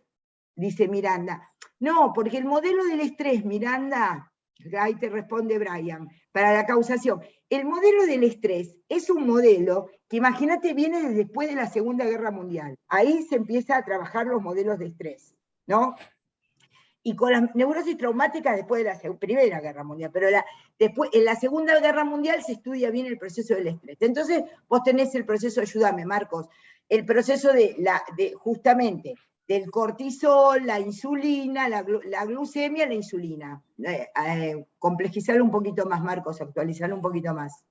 dice Miranda. No, porque el modelo del estrés, Miranda, ahí te responde Brian, para la causación, el modelo del estrés es un modelo que imagínate viene desde después de la Segunda Guerra Mundial, ahí se empieza a trabajar los modelos de estrés, ¿no? Y con las neurosis traumáticas después de la Primera Guerra Mundial, pero después, en la Segunda Guerra Mundial se estudia bien el proceso del estrés. Entonces, vos tenés el proceso, ayúdame, Marcos, el proceso justamente del cortisol, la insulina, la glucemia, la insulina. Complejizarlo un poquito más, Marcos, actualizarlo un poquito más.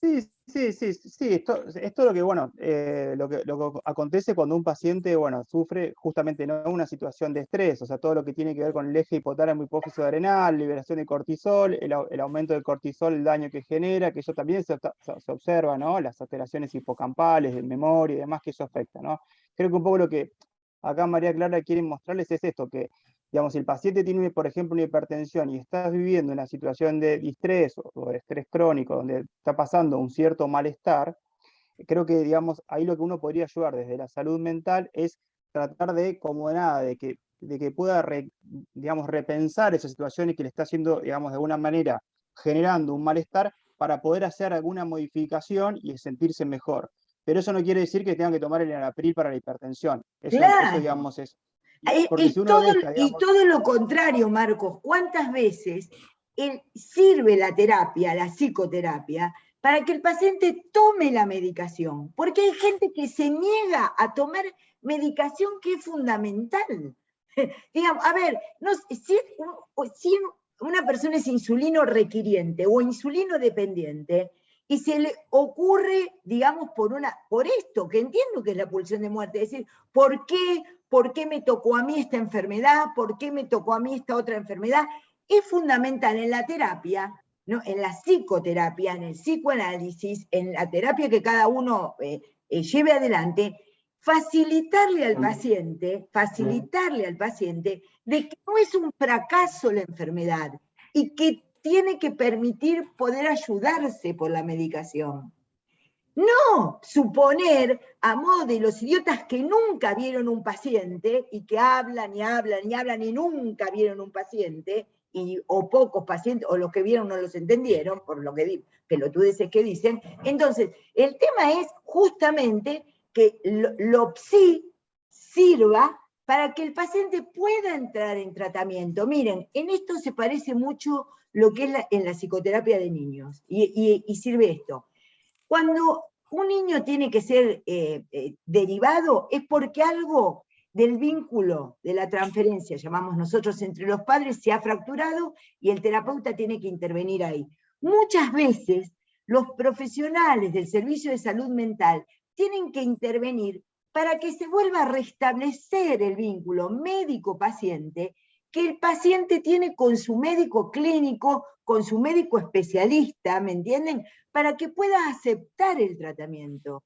Sí, esto es lo que, bueno, lo que acontece cuando un paciente, bueno, sufre justamente no una situación de estrés, o sea, todo lo que tiene que ver con el eje hipotálamo hipófisis adrenal, liberación de cortisol, el aumento del cortisol, el daño que genera, que eso también se observa, ¿no? Las alteraciones hipocampales, de memoria y demás, que eso afecta, ¿no? Creo que un poco lo que acá María Clara quiere mostrarles es esto, que digamos, si el paciente tiene, por ejemplo, una hipertensión y está viviendo una situación de distrés o de estrés crónico, donde está pasando un cierto malestar, creo que, digamos, ahí lo que uno podría ayudar desde la salud mental es tratar de, como nada, de que pueda, digamos, repensar esa situación y que le está haciendo, digamos, de alguna manera generando un malestar para poder hacer alguna modificación y sentirse mejor. Pero eso no quiere decir que tengan que tomar el enalapril para la hipertensión. Eso, digamos, es... Y todo lo contrario, Marcos. ¿Cuántas veces sirve la terapia, la psicoterapia, para que el paciente tome la medicación? Porque hay gente que se niega a tomar medicación que es fundamental. Digamos, a ver, si una persona es insulino requiriente o insulino dependiente, y se le ocurre, digamos, por esto, que entiendo que es la pulsión de muerte, es decir, ¿por qué me tocó a mí esta enfermedad? ¿Por qué me tocó a mí esta otra enfermedad? Es fundamental en la terapia ¿no? En la psicoterapia, en el psicoanálisis, en la terapia que cada uno lleve adelante, facilitarle al paciente de que no es un fracaso la enfermedad y que tiene que permitir poder ayudarse por la medicación. No suponer, a modo de los idiotas que nunca vieron un paciente y que hablan y hablan y hablan y nunca vieron un paciente, o pocos pacientes, o los que vieron no los entendieron, por lo que pelotudeces que dicen. Entonces, el tema es justamente que lo psi sirva para que el paciente pueda entrar en tratamiento. Miren, en esto se parece mucho lo que es en la psicoterapia de niños, y sirve esto. Cuando un niño tiene que ser derivado, es porque algo del vínculo, de la transferencia, llamamos nosotros, entre los padres, se ha fracturado y el terapeuta tiene que intervenir ahí. Muchas veces los profesionales del servicio de salud mental tienen que intervenir para que se vuelva a restablecer el vínculo médico-paciente que el paciente tiene con su médico clínico, con su médico especialista, ¿me entienden? Para que pueda aceptar el tratamiento.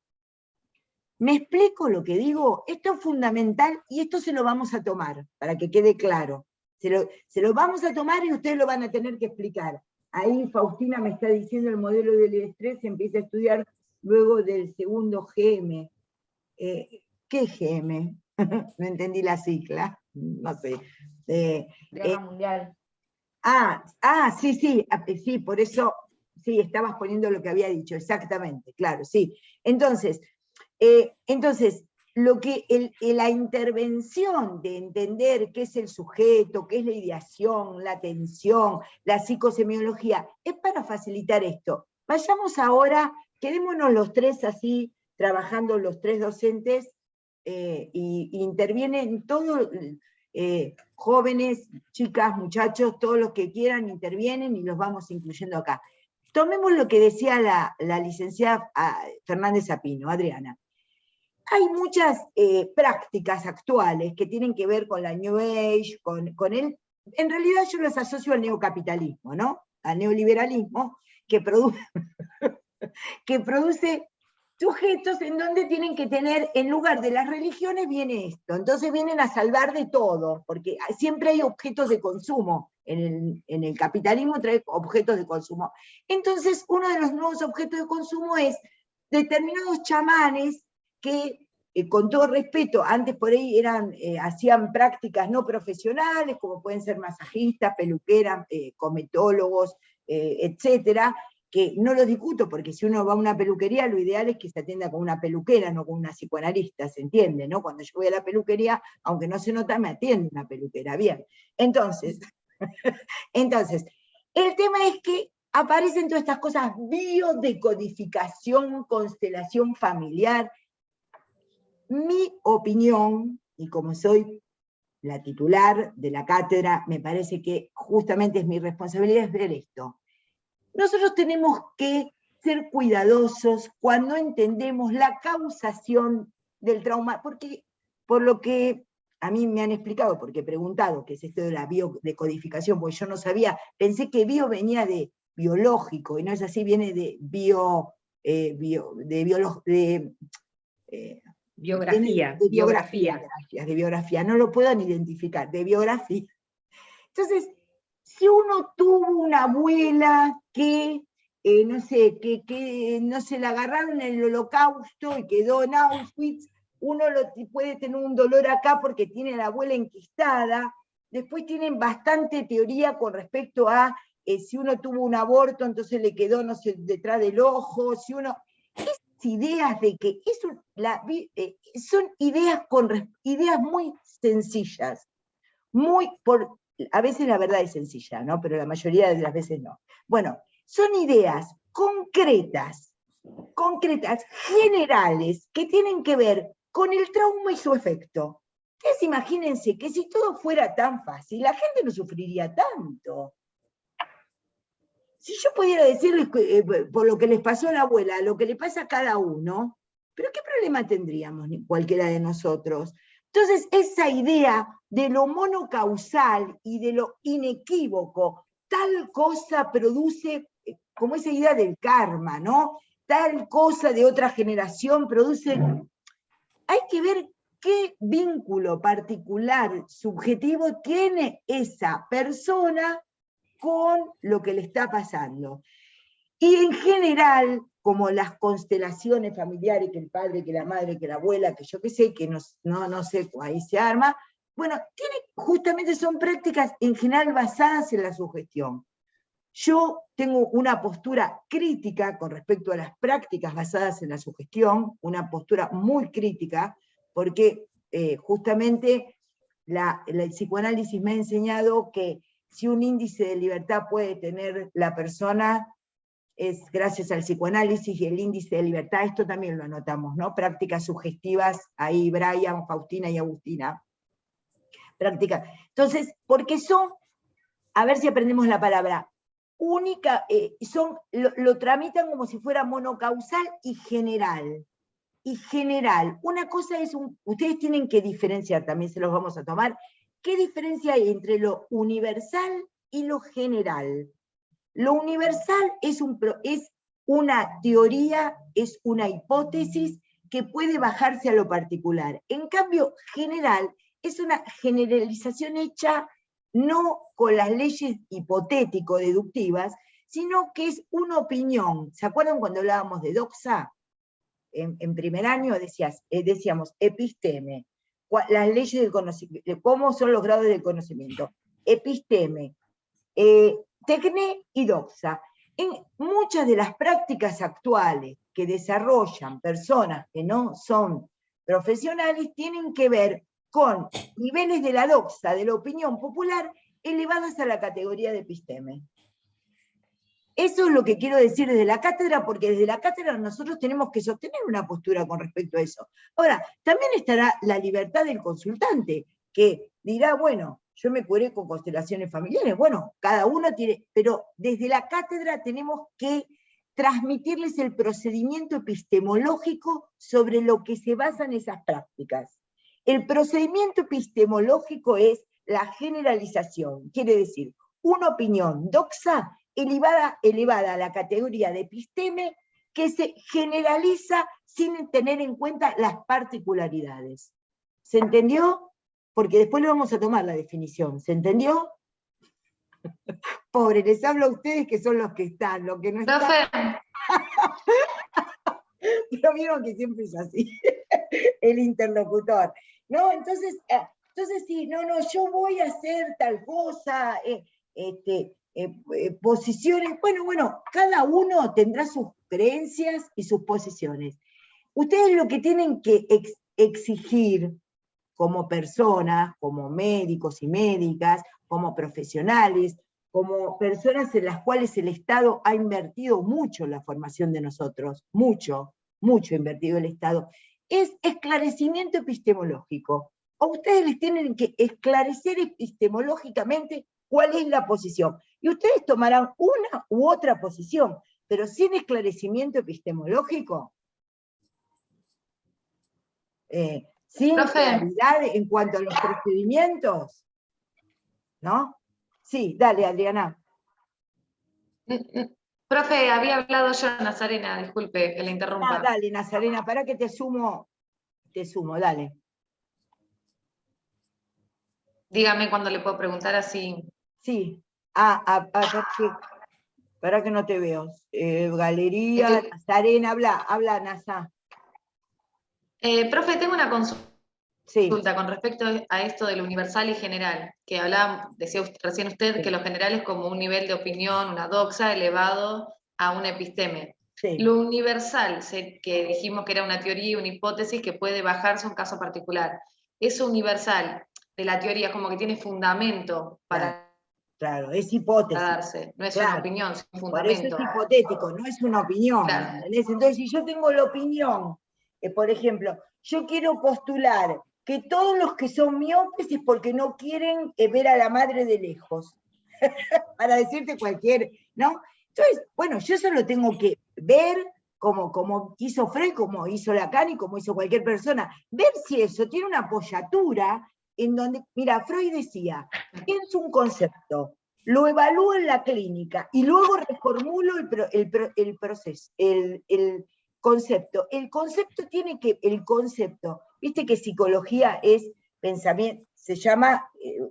¿Me explico lo que digo? Esto es fundamental y esto se lo vamos a tomar, para que quede claro. Se lo vamos a tomar y ustedes lo van a tener que explicar. Ahí Faustina me está diciendo el modelo del estrés se empieza a estudiar luego del segundo GM. ¿Qué GM? No entendí la sigla, no sé. Guerra Mundial. Sí, por eso, sí, estabas poniendo lo que había dicho, exactamente, claro, sí. Entonces, lo que la intervención de entender qué es el sujeto, qué es la ideación, la atención, la psicosemiología, es para facilitar esto. Vayamos ahora, quedémonos los tres así, trabajando los tres docentes, y intervienen todos, jóvenes, chicas, muchachos, todos los que quieran intervienen y los vamos incluyendo acá. Tomemos lo que decía la licenciada Fernández Apino, Adriana. Hay muchas prácticas actuales que tienen que ver con la New Age, en realidad yo los asocio al neocapitalismo, ¿no? Al neoliberalismo que produce sujetos en donde tienen que tener, en lugar de las religiones viene esto, entonces vienen a salvar de todo, porque siempre hay objetos de consumo, en el capitalismo trae objetos de consumo. Entonces uno de los nuevos objetos de consumo es determinados chamanes que, con todo respeto, antes por ahí hacían prácticas no profesionales, como pueden ser masajistas, peluqueras, cometólogos, etcétera, que no lo discuto, porque si uno va a una peluquería, lo ideal es que se atienda con una peluquera, no con una psicoanalista, ¿se entiende? ¿No? Cuando yo voy a la peluquería, aunque no se nota, me atiende una peluquera, bien. Entonces, el tema es que aparecen todas estas cosas, biodecodificación, constelación familiar. Mi opinión, y como soy la titular de la cátedra, me parece que justamente es mi responsabilidad es ver esto. Nosotros tenemos que ser cuidadosos cuando entendemos la causación del trauma, porque por lo que a mí me han explicado, porque he preguntado qué es esto de la biodecodificación, porque yo no sabía, pensé que bio venía de biológico, y no es así, viene de biografía, no lo puedo ni identificar, de biografía. Entonces, si uno tuvo una abuela que, no sé, la agarraron en el Holocausto y quedó en Auschwitz, uno puede tener un dolor acá porque tiene a la abuela enquistada, después tienen bastante teoría con respecto a si uno tuvo un aborto, entonces le quedó, no sé, detrás del ojo, si uno... Esas ideas de que son ideas muy sencillas, a veces la verdad es sencilla, ¿no? Pero la mayoría de las veces no. Bueno, son ideas concretas, generales, que tienen que ver con el trauma y su efecto. Ustedes imagínense que si todo fuera tan fácil, la gente no sufriría tanto. Si yo pudiera decirles por lo que les pasó a la abuela, lo que le pasa a cada uno, ¿pero qué problema tendríamos cualquiera de nosotros? Entonces, esa idea de lo monocausal y de lo inequívoco, tal cosa produce como esa idea del karma, ¿no? Tal cosa de otra generación produce... Hay que ver qué vínculo particular, subjetivo, tiene esa persona con lo que le está pasando. Y en general, como las constelaciones familiares, que el padre, que la madre, que la abuela, que yo qué sé, que no sé, ahí se arma, bueno, justamente son prácticas en general basadas en la sugestión. Yo tengo una postura crítica con respecto a las prácticas basadas en la sugestión, una postura muy crítica, porque justamente el psicoanálisis me ha enseñado que si un índice de libertad puede tener la persona, es gracias al psicoanálisis y el índice de libertad, esto también lo anotamos, ¿no? Prácticas sugestivas, ahí Brian, Faustina y Agustina. Prácticas. Entonces, porque son, a ver si aprendemos la palabra, única, lo tramitan como si fuera monocausal y general. Y general, una cosa es, ustedes tienen que diferenciar, también se los vamos a tomar, ¿qué diferencia hay entre lo universal y lo general? Lo universal es una teoría, es una hipótesis que puede bajarse a lo particular. En cambio, general es una generalización hecha no con las leyes hipotético-deductivas, sino que es una opinión. ¿Se acuerdan cuando hablábamos de doxa? En primer año decíamos episteme, las leyes del conocimiento, cómo son los grados del conocimiento. Episteme, tecne y doxa. En muchas de las prácticas actuales que desarrollan personas que no son profesionales tienen que ver con niveles de la doxa, de la opinión popular, elevadas a la categoría de episteme. Eso es lo que quiero decir desde la cátedra, porque desde la cátedra nosotros tenemos que sostener una postura con respecto a eso. Ahora, también estará la libertad del consultante, que dirá, bueno, yo me curé con constelaciones familiares, bueno, cada uno tiene, pero desde la cátedra tenemos que transmitirles el procedimiento epistemológico sobre lo que se basan esas prácticas. El procedimiento epistemológico es la generalización, quiere decir, una opinión doxa elevada a la categoría de episteme que se generaliza sin tener en cuenta las particularidades. ¿Se entendió? Porque después le vamos a tomar la definición. ¿Se entendió? Pobre, les hablo a ustedes que son los que están, los que no están. Pero vieron que siempre es así, el interlocutor. ¿No? Entonces sí, no, yo voy a hacer tal cosa, posiciones, bueno, cada uno tendrá sus creencias y sus posiciones. Ustedes lo que tienen que exigir como personas, como médicos y médicas, como profesionales, como personas en las cuales el Estado ha invertido mucho en la formación de nosotros, mucho invertido el Estado, es esclarecimiento epistemológico. A ustedes les tienen que esclarecer epistemológicamente cuál es la posición. Y ustedes tomarán una u otra posición, pero sin esclarecimiento epistemológico, sin claridad en cuanto a los procedimientos, ¿no? Sí, dale, Adriana. Profe, había hablado yo, Nazarena, disculpe que le interrumpa. Dale, Nazarena, para que te sumo, dale. Dígame cuándo le puedo preguntar así. Sí, para que no te veo. Galería, Nazarena, habla, Nasa. Profe, tengo una consulta Sí. con respecto a esto del universal y general, que decía recién usted que lo general es como un nivel de opinión, una doxa elevado a un episteme. Sí. Lo universal, que dijimos que era una teoría, una hipótesis que puede bajarse a un caso particular. Eso universal de la teoría como que tiene fundamento para... Claro, es hipótesis. Darse. No es una opinión, es un fundamento. Por eso es hipotético, no es una opinión. Claro. Entonces, si yo tengo la opinión, por ejemplo, yo quiero postular que todos los que son miopes es porque no quieren ver a la madre de lejos. Para decirte cualquier, ¿no? Entonces, bueno, yo eso lo tengo que ver como hizo Freud, como hizo Lacan y como hizo cualquier persona. Ver si eso tiene una apoyatura en donde, mira, Freud decía, pienso un concepto, lo evalúo en la clínica y luego reformulo el proceso, el concepto. El concepto, viste que psicología es pensamiento,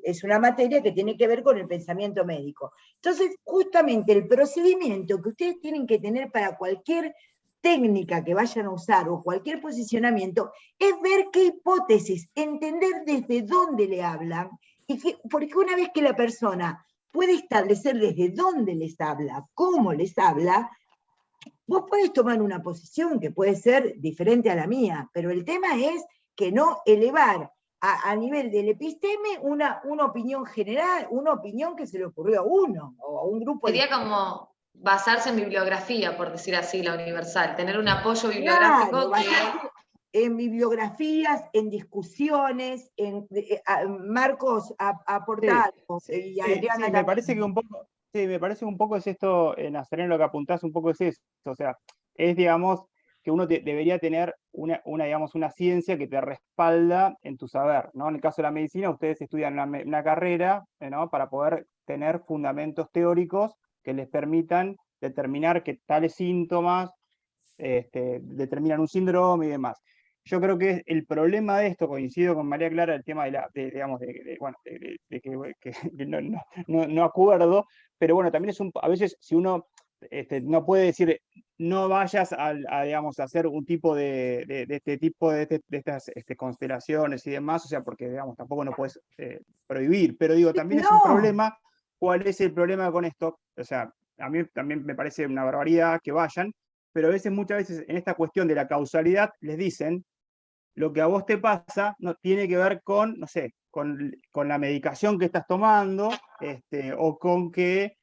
es una materia que tiene que ver con el pensamiento médico. Entonces, justamente el procedimiento que ustedes tienen que tener para cualquier técnica que vayan a usar o cualquier posicionamiento es ver qué hipótesis, entender desde dónde le hablan, porque una vez que la persona puede establecer desde dónde les habla, cómo les habla, vos podés tomar una posición que puede ser diferente a la mía, pero el tema es que no elevar a nivel del episteme una opinión general, una opinión que se le ocurrió a uno o a un grupo. Sería como basarse en bibliografía, por decir así, la universal, tener un apoyo bibliográfico. Claro, en bibliografías, en discusiones, en Marcos aportados. Sí, me parece que un poco, me parece que un poco es esto, Nazareno, lo que apuntás un poco es eso, o sea, es, digamos, que uno debería tener digamos, una ciencia que te respalda en tu saber, ¿no? En el caso de la medicina, ustedes estudian una carrera, ¿no? Para poder tener fundamentos teóricos que les permitan determinar que tales síntomas determinan un síndrome y demás. Yo creo que el problema de esto, coincido con María Clara, el tema de que no acuerdo, pero bueno, también a veces si uno no puede decir, no vayas digamos, a hacer un tipo de estas constelaciones y demás, o sea, porque digamos, tampoco no puedes prohibir, pero digo, también es un problema. ¿Cuál es el problema con esto? O sea, a mí también me parece una barbaridad que vayan, pero muchas veces en esta cuestión de la causalidad les dicen, lo que a vos te pasa no tiene que ver con, no sé, con la medicación que estás tomando, o con que,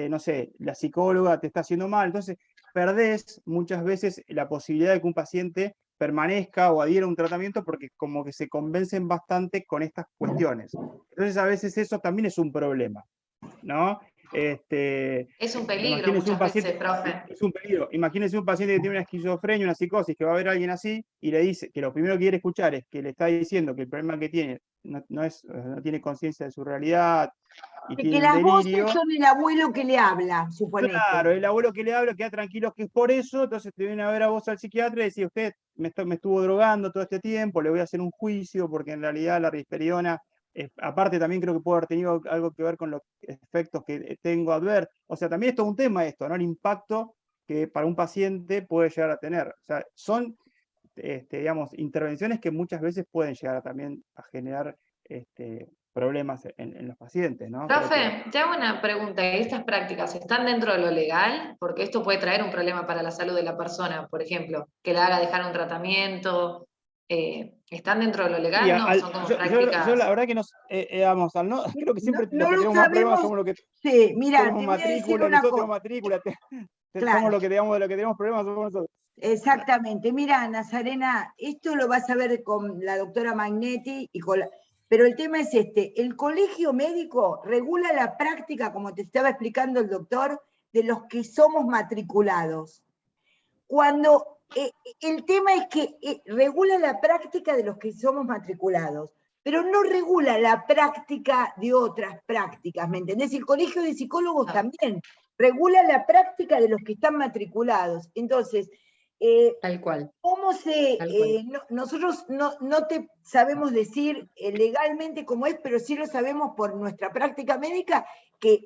no sé, la psicóloga te está haciendo mal. Entonces, perdés muchas veces la posibilidad de que un paciente permanezca o adhiera a un tratamiento porque como que se convencen bastante con estas cuestiones. Entonces, a veces eso también es un problema, ¿no? Es un peligro muchas veces, profe. Es un peligro. Imagínense un paciente que tiene una esquizofrenia, una psicosis, que va a ver a alguien así y le dice que lo primero que quiere escuchar es que le está diciendo que el problema que tiene no tiene conciencia de su realidad y tiene que un las delirio. Voces son el abuelo que le habla, suponete. Claro, el abuelo que le habla queda tranquilo que es por eso, entonces te viene a ver a vos al psiquiatra y decís, usted me estuvo drogando todo este tiempo, le voy a hacer un juicio porque en realidad la risperidona, aparte también creo que puede haber tenido algo que ver con los efectos que tengo a ver. O sea, también es todo un tema esto, ¿no? El impacto que para un paciente puede llegar a tener. O sea, son, digamos, intervenciones que muchas veces pueden llegar también a generar problemas en los pacientes, ¿no? Profe, te hago una pregunta. ¿Estas prácticas están dentro de lo legal? Porque esto puede traer un problema para la salud de la persona, por ejemplo, que la haga dejar un tratamiento. ¿Están dentro de lo legal? Sí, ¿No? Son como prácticas. yo la verdad que creo que siempre no los que lo tenemos más problemas sabemos. somos los que Sí, mira, tenemos te voy a decir matrícula, una nosotros cosa. tenemos matrícula, Claro. somos los que tenemos problemas somos nosotros. Exactamente. Mira, Nazarena, esto lo vas a ver con la doctora Magnetti, pero el tema es el colegio médico regula la práctica, como te estaba explicando el doctor, de los que somos matriculados. Cuando el tema es que regula la práctica de los que somos matriculados, pero no regula la práctica de otras prácticas, ¿me entendés? El colegio de psicólogos también regula la práctica de los que están matriculados. Entonces, tal cual. ¿cómo nosotros no te sabemos decir legalmente cómo es, pero sí lo sabemos por nuestra práctica médica, que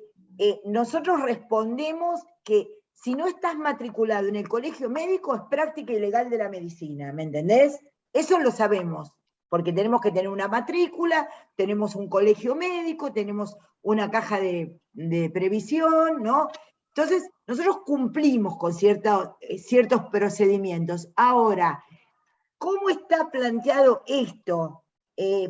nosotros respondemos que si no estás matriculado en el colegio médico es práctica ilegal de la medicina, ¿me entendés? Eso lo sabemos, porque tenemos que tener una matrícula, tenemos un colegio médico, tenemos una caja de previsión, ¿no? Entonces, nosotros cumplimos con ciertos procedimientos. Ahora, ¿cómo está planteado esto?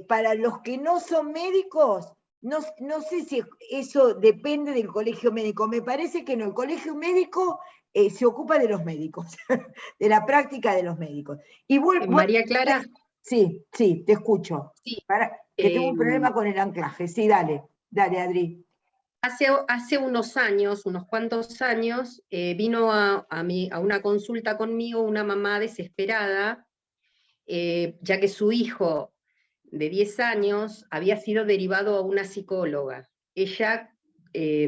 Para los que no son médicos, no sé si eso depende del colegio médico. Me parece que no, el colegio médico se ocupa de los médicos, de la práctica de los médicos. Y María Clara. Sí, te escucho. Sí. Que tengo un problema con el anclaje. Sí, dale, Adri. Hace unos años, unos cuantos años, vino a una consulta conmigo una mamá desesperada, ya que su hijo de 10 años había sido derivado a una psicóloga. Ella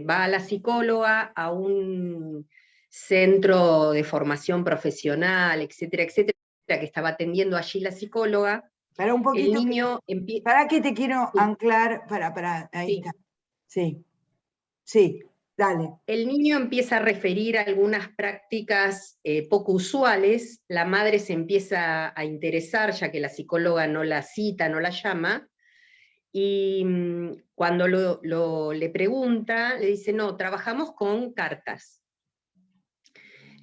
va a la psicóloga a un centro de formación profesional, etcétera, etcétera, que estaba atendiendo allí la psicóloga. Para un poquito, el niño empieza... Para que te quiero anclar, ahí Sí. está. Sí, sí, dale. El niño empieza a referir algunas prácticas poco usuales, la madre se empieza a interesar, ya que la psicóloga no la cita, no la llama, y cuando le pregunta, le dice, no, trabajamos con cartas.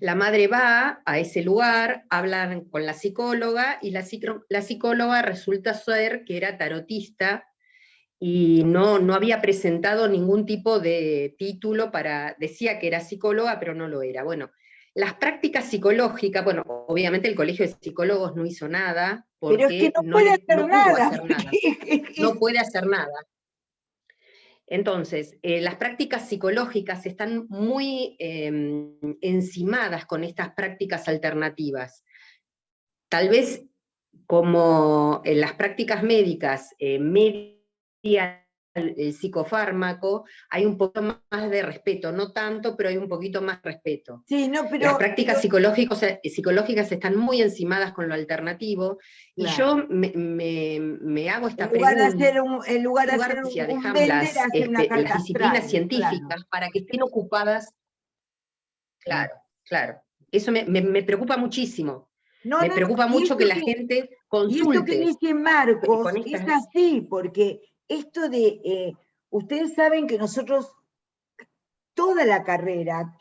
La madre va a ese lugar, hablan con la psicóloga, y la psicóloga resulta ser que era tarotista, y no había presentado ningún tipo de título decía que era psicóloga, pero no lo era. Bueno, las prácticas psicológicas, bueno, obviamente el Colegio de Psicólogos no hizo nada, porque pero es que no pudo hacer nada. hacer nada. No puede hacer nada. Entonces, las prácticas psicológicas están muy encimadas con estas prácticas alternativas. Tal vez como en las prácticas médicas media el psicofármaco, hay un poco más de respeto, no tanto, pero hay un poquito más respeto. Sí, no, pero, las prácticas psicológicas están muy encimadas con lo alternativo, claro. Y yo me hago esta pregunta. En lugar de hacer un vender, hacer una carta las disciplinas astral, científicas, claro, para que estén ocupadas. Claro, claro. Eso me preocupa muchísimo. Me preocupa mucho que la gente consulte. Y esto que dice Marcos es así, porque esto de, ustedes saben que nosotros, toda la carrera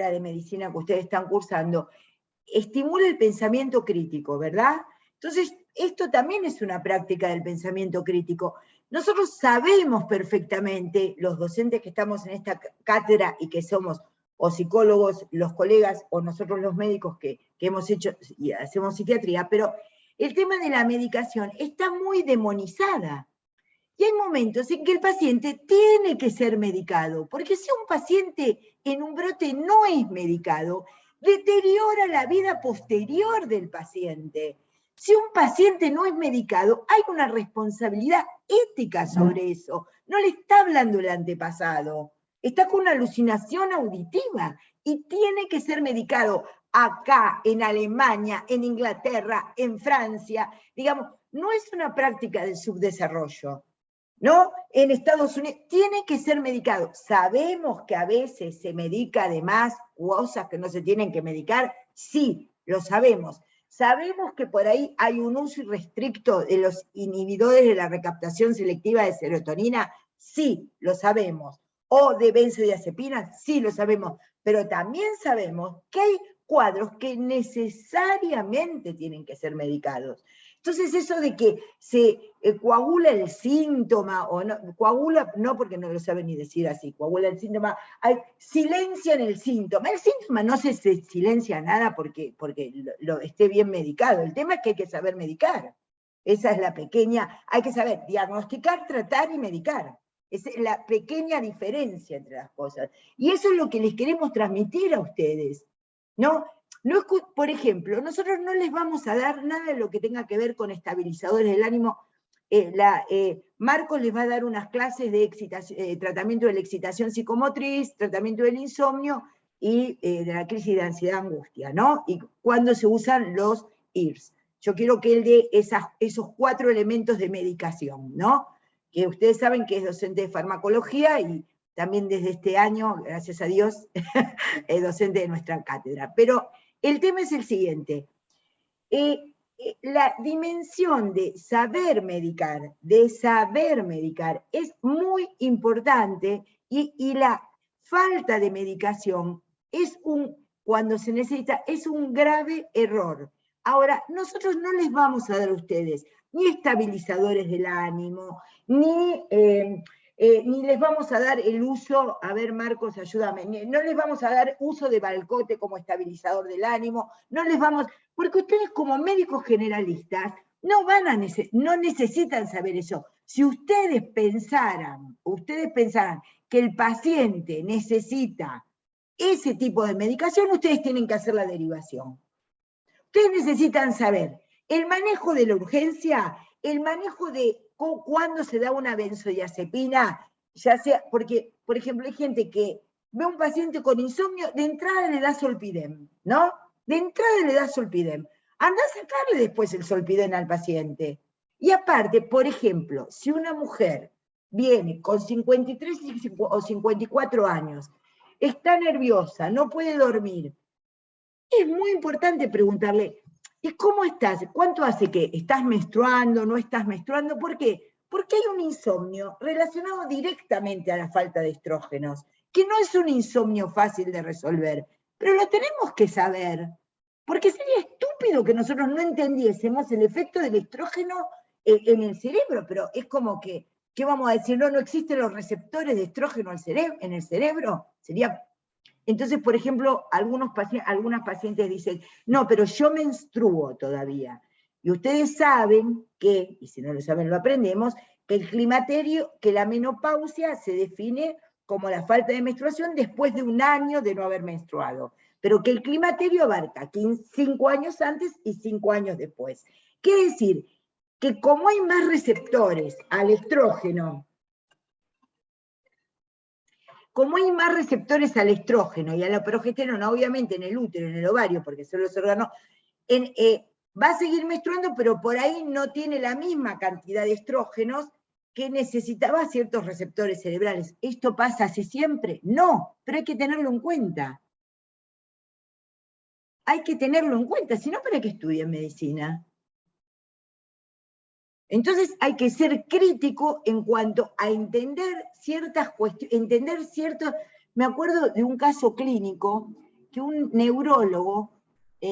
de medicina que ustedes están cursando, estimula el pensamiento crítico, ¿verdad? Entonces, esto también es una práctica del pensamiento crítico. Nosotros sabemos perfectamente, los docentes que estamos en esta cátedra y que somos o psicólogos, los colegas, o nosotros los médicos que hemos hecho y hacemos psiquiatría, pero el tema de la medicación está muy demonizada. Y hay momentos en que el paciente tiene que ser medicado, porque si un paciente en un brote no es medicado, deteriora la vida posterior del paciente. Si un paciente no es medicado, hay una responsabilidad ética sobre eso. No le está hablando el antepasado. Está con una alucinación auditiva y tiene que ser medicado acá, en Alemania, en Inglaterra, en Francia. Digamos, no es una práctica del subdesarrollo, ¿no? En Estados Unidos tiene que ser medicado. Sabemos que a veces se medica además cosas que no se tienen que medicar, sí, lo sabemos. Sabemos que por ahí hay un uso irrestricto de los inhibidores de la recaptación selectiva de serotonina, sí, lo sabemos. O de benzodiazepinas, sí, lo sabemos. Pero también sabemos que hay cuadros que necesariamente tienen que ser medicados. Entonces eso de que se coagula el síntoma, o no, coagula no porque no lo saben ni decir así, coagula el síntoma, silencian el síntoma. El síntoma no se silencia nada porque lo esté bien medicado. El tema es que hay que saber medicar. Esa es la pequeña, hay que saber diagnosticar, tratar y medicar. Es la pequeña diferencia entre las cosas. Y eso es lo que les queremos transmitir a ustedes. No, por ejemplo, nosotros no les vamos a dar nada de lo que tenga que ver con estabilizadores del ánimo. Marcos les va a dar unas clases de tratamiento de la excitación psicomotriz, tratamiento del insomnio y de la crisis de ansiedad angustia, ¿no? Y cuándo se usan los IRS. Yo quiero que él dé esos 4 elementos de medicación, ¿no? Que ustedes saben que es docente de farmacología y también desde este año, gracias a Dios, es docente de nuestra cátedra. Pero el tema es el siguiente. La dimensión de saber medicar, es muy importante y la falta de medicación cuando se necesita, es un grave error. Ahora, nosotros no les vamos a dar a ustedes ni estabilizadores del ánimo, ni les vamos a dar el uso, a ver Marcos, ayúdame, no les vamos a dar uso de Valcote como estabilizador del ánimo, porque ustedes como médicos generalistas no necesitan saber eso. Si ustedes pensaran que el paciente necesita ese tipo de medicación, ustedes tienen que hacer la derivación. Ustedes necesitan saber el manejo de la urgencia, el manejo de cuándo se da una benzodiazepina ya sea, porque, por ejemplo, hay gente que ve a un paciente con insomnio, de entrada le da Zolpidem, ¿no? De entrada le da Zolpidem. Anda a sacarle después el Zolpidem al paciente. Y aparte, por ejemplo, si una mujer viene con 53 o 54 años, está nerviosa, no puede dormir, es muy importante preguntarle, ¿y cómo estás? ¿Cuánto hace que estás menstruando, no estás menstruando? ¿Por qué? Porque hay un insomnio relacionado directamente a la falta de estrógenos, que no es un insomnio fácil de resolver, pero lo tenemos que saber, porque sería estúpido que nosotros no entendiésemos el efecto del estrógeno en el cerebro, pero es como que, ¿qué vamos a decir? No, no existen los receptores de estrógeno en el cerebro, sería... Entonces, por ejemplo, algunas pacientes dicen, no, pero yo menstruo todavía. Y ustedes saben que, y si no lo saben lo aprendemos, que el climaterio, que la menopausia se define como la falta de menstruación después de un año de no haber menstruado, pero que el climaterio abarca 5 años antes y 5 años después. Quiere decir que como hay más receptores al estrógeno, como hay más receptores al estrógeno y a la progesterona, obviamente en el útero, en el ovario, porque son los órganos, va a seguir menstruando, pero por ahí no tiene la misma cantidad de estrógenos que necesitaba ciertos receptores cerebrales. ¿Esto pasa así siempre? No, pero hay que tenerlo en cuenta. Hay que tenerlo en cuenta, si no, ¿para qué estudian medicina? Entonces hay que ser crítico en cuanto a entender ciertas cuestiones, me acuerdo de un caso clínico que un neurólogo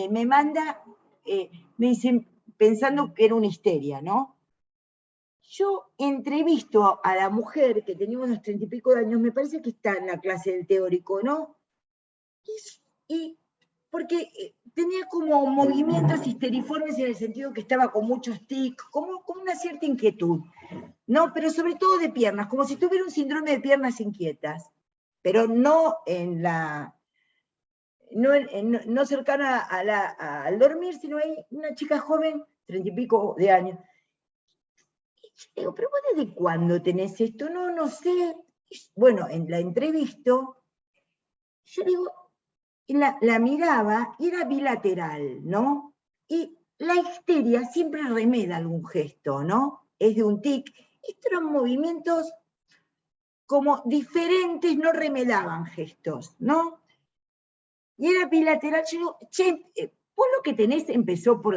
me manda, me dice, pensando que era una histeria, ¿no? Yo entrevisto a la mujer que tenía unos 30 y pico de años, me parece que está en la clase del teórico, ¿no? Y porque tenía como movimientos histeriformes en el sentido que estaba con muchos tics, como una cierta inquietud, ¿no? Pero sobre todo de piernas, como si tuviera un síndrome de piernas inquietas, pero no en la... No cercana al dormir, sino hay una chica joven, 30 y pico de años. Y yo digo, ¿pero vos desde cuándo tenés esto? No, no sé. Bueno, en la entrevisto, yo digo, la miraba y era bilateral, ¿no? Y la histeria siempre remeda algún gesto, ¿no? Es de un tic. Estos eran movimientos como diferentes, no remedaban gestos, ¿no? Y era bilateral. Yo digo, che, vos lo que tenés empezó por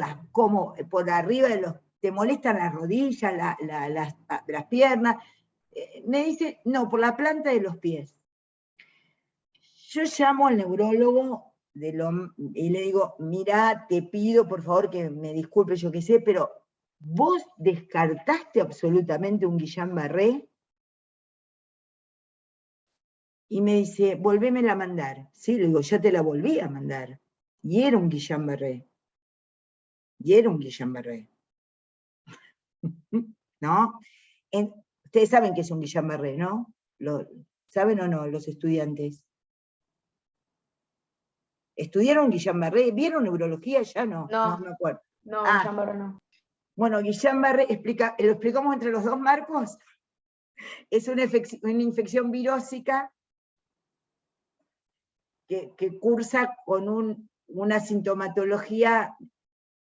arriba de los, te molestan las rodillas, las piernas. Me dice, no, por la planta de los pies. Yo llamo al neurólogo y le digo, mira, te pido por favor que me disculpe, yo qué sé, pero ¿vos descartaste absolutamente un Guillain-Barré? Y me dice, volvémela a mandar. Sí, le digo, ya te la volví a mandar. Y era un Guillain-Barré. ¿No? Ustedes saben que es un Guillain-Barré, ¿no? ¿Saben o no los estudiantes? ¿Estudiaron Guillain-Barré? ¿Vieron neurología? Ya no, no me acuerdo. No, Guillain-Barré no. Bueno, Guillain-Barré, lo explicamos entre los dos, Marcos. Es una infección virósica que cursa con una sintomatología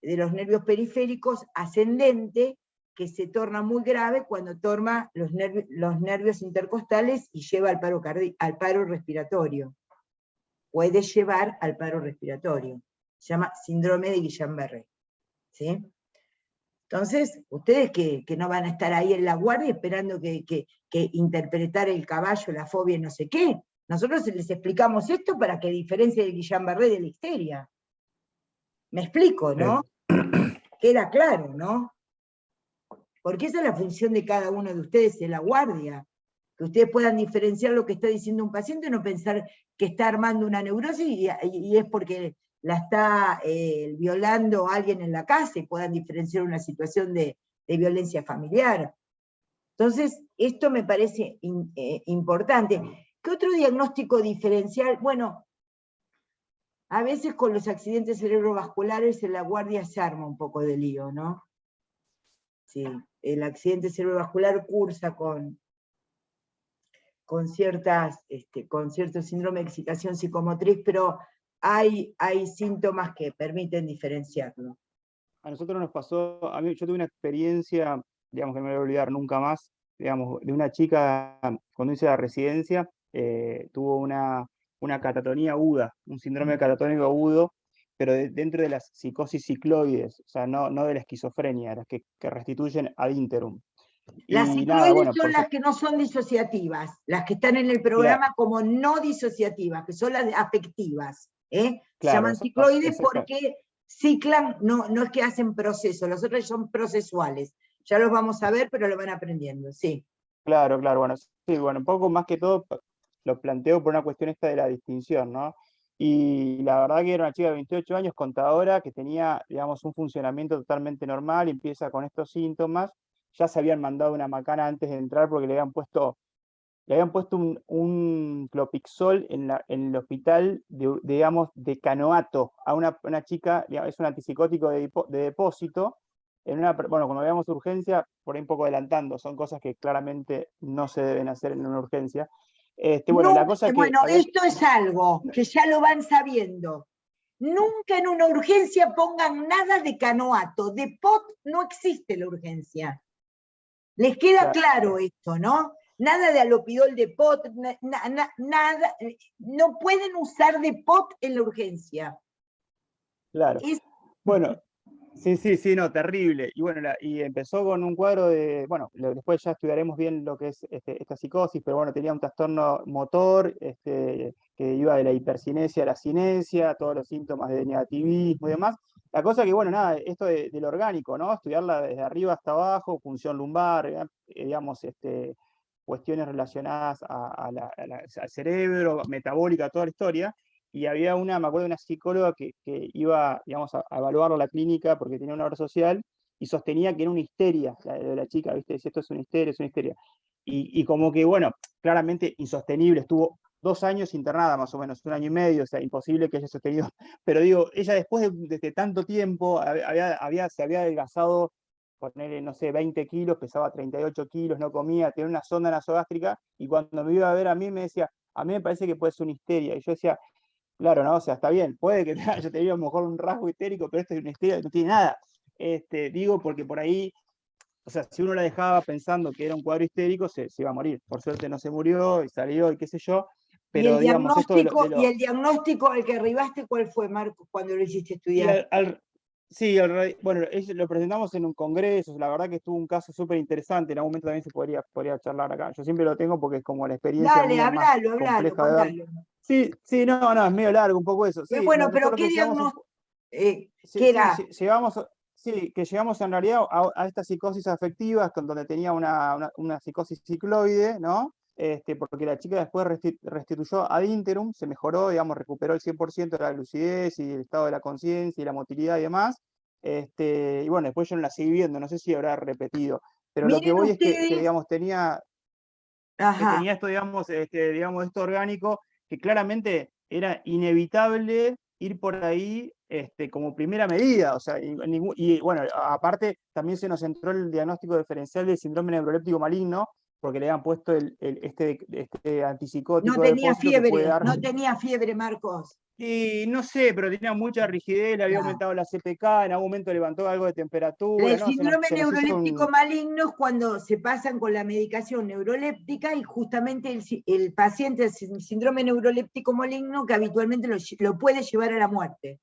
de los nervios periféricos ascendente, que se torna muy grave cuando toma los nervios intercostales y lleva al paro respiratorio. Puede llevar al paro respiratorio. Se llama síndrome de Guillain-Barré. ¿Sí? Entonces, ustedes que no van a estar ahí en la guardia esperando que interpretar el caballo, la fobia y no sé qué, nosotros les explicamos esto para que diferencie el Guillain-Barré de la histeria. Me explico, ¿no? Queda claro, ¿no? Porque esa es la función de cada uno de ustedes en la guardia, que ustedes puedan diferenciar lo que está diciendo un paciente, no pensar que está armando una neurosis y es porque la está violando alguien en la casa y puedan diferenciar una situación de violencia familiar. Entonces, esto me parece importante. ¿Qué otro diagnóstico diferencial? Bueno, a veces con los accidentes cerebrovasculares en la guardia se arma un poco de lío, ¿no? Sí, el accidente cerebrovascular cursa con con cierto síndrome de excitación psicomotriz, pero hay síntomas que permiten diferenciarlo. A nosotros nos pasó, yo tuve una experiencia, digamos, que no me voy a olvidar nunca más, digamos, de una chica, cuando hice la residencia, tuvo una catatonía aguda, un síndrome catatónico agudo, pero dentro de las psicosis cicloides, o sea, no de la esquizofrenia, las que restituyen ad interum. Las Y cicloides bueno, son las que no son disociativas, las que están en el programa como no disociativas, que son las afectivas. Se llaman cicloides porque ciclan, no es que hacen proceso, las otras son procesuales. Ya los vamos a ver, pero lo van aprendiendo, sí. Claro, bueno, sí, bueno, un poco más que todo lo planteo por una cuestión esta de la distinción, ¿no? Y la verdad que era una chica de 28 años, contadora, que tenía, digamos, un funcionamiento totalmente normal, empieza con estos síntomas. Ya se habían mandado una macana antes de entrar porque le habían puesto un clopixol en el hospital, digamos, de Canoato, a una chica, digamos, es un antipsicótico de depósito. Bueno, cuando veamos urgencia, por ahí un poco adelantando, son cosas que claramente no se deben hacer en una urgencia. Bueno, la cosa que esto es algo que ya lo van sabiendo. Nunca en una urgencia pongan nada de Canoato. De POT no existe la urgencia. Les queda claro esto, ¿no? Nada de alopidol de POT, nada, no pueden usar de POT en la urgencia. Claro. Bueno, sí, no, terrible. Y bueno, y empezó con un cuadro de, bueno, después ya estudiaremos bien lo que es esta psicosis, pero bueno, tenía un trastorno motor, que iba de la hipercinesia a la cinesia, todos los síntomas de negativismo y demás. La cosa que, bueno, nada, esto del orgánico, ¿no? Estudiarla desde arriba hasta abajo, función lumbar, digamos, cuestiones relacionadas al cerebro, metabólica, toda la historia. Y había me acuerdo de una psicóloga que iba, digamos, a evaluarlo a la clínica porque tenía una obra social y sostenía que era una histeria de la chica, ¿viste? Decía, esto es una histeria, es una histeria. Y como que, bueno, claramente insostenible, estuvo 2 años internada más o menos, 1 año y medio, o sea, imposible que haya sostenido. Pero digo, ella después de tanto tiempo se había adelgazado, ponerle, no sé, 20 kilos, pesaba 38 kilos, no comía, tenía una sonda nasogástrica, y cuando me iba a ver a mí me decía, a mí me parece que puede ser una histeria. Y yo decía, claro, no, o sea, está bien, puede que haya tenido a lo mejor un rasgo histérico, pero esto es una histeria, no tiene nada. Digo, porque por ahí, o sea, si uno la dejaba pensando que era un cuadro histérico, se iba a morir. Por suerte no se murió y salió y qué sé yo. Pero ¿Y digamos, esto ¿Y el diagnóstico al que arribaste cuál fue, Marcos, cuando lo hiciste estudiar? Sí, bueno, lo presentamos en un congreso, la verdad que estuvo un caso súper interesante, en algún momento también se podría charlar acá. Yo siempre lo tengo porque es como la experiencia Dale, mía hablalo, compleja de ver. contalo. Sí, no, es medio largo un poco eso. Sí, Bueno, pero ¿qué diagnóstico? ¿Qué era? Que llegamos en realidad a esta psicosis afectiva, donde tenía una psicosis cicloide, ¿no? Porque la chica después restituyó ad interum, se mejoró, digamos, recuperó el 100% de la lucidez y el estado de la conciencia y la motilidad y demás. Y bueno, después yo no la seguí viendo, no sé si habrá repetido. Pero Miren lo que voy ustedes, es que digamos, tenía esto, digamos, esto orgánico, que claramente era inevitable ir por ahí como primera medida. O sea, y bueno, aparte también se nos entró el diagnóstico diferencial del síndrome neuroléptico maligno, porque le habían puesto este antipsicótico de depósito que puede dar. No tenía fiebre, Marcos. Y no sé, pero tenía mucha rigidez, le había aumentado la CPK, en algún momento levantó algo de temperatura. El síndrome neuroléptico maligno es cuando se pasan con la medicación neuroléptica y justamente el paciente del síndrome neuroléptico maligno que habitualmente lo puede llevar a la muerte.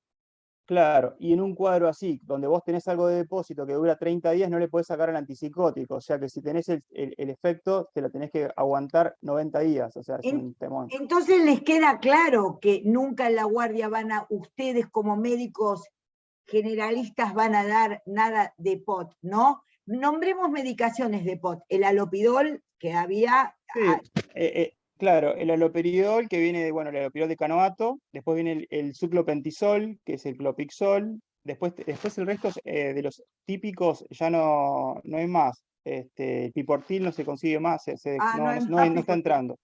Claro, y en un cuadro así, donde vos tenés algo de depósito que dura 30 días, no le podés sacar el antipsicótico. O sea que si tenés el efecto, te lo tenés que aguantar 90 días. O sea, es un temón. Entonces les queda claro que nunca en la guardia ustedes como médicos generalistas van a dar nada de POT, ¿no? Nombremos medicaciones de POT. El alopidol que había... Sí, claro, el aloperidol, que viene el aloperidol de Canoato, después viene el suclopentisol, que es el clopixol, después el resto de los típicos ya no hay más. El piportil no se consigue más, no está entrando.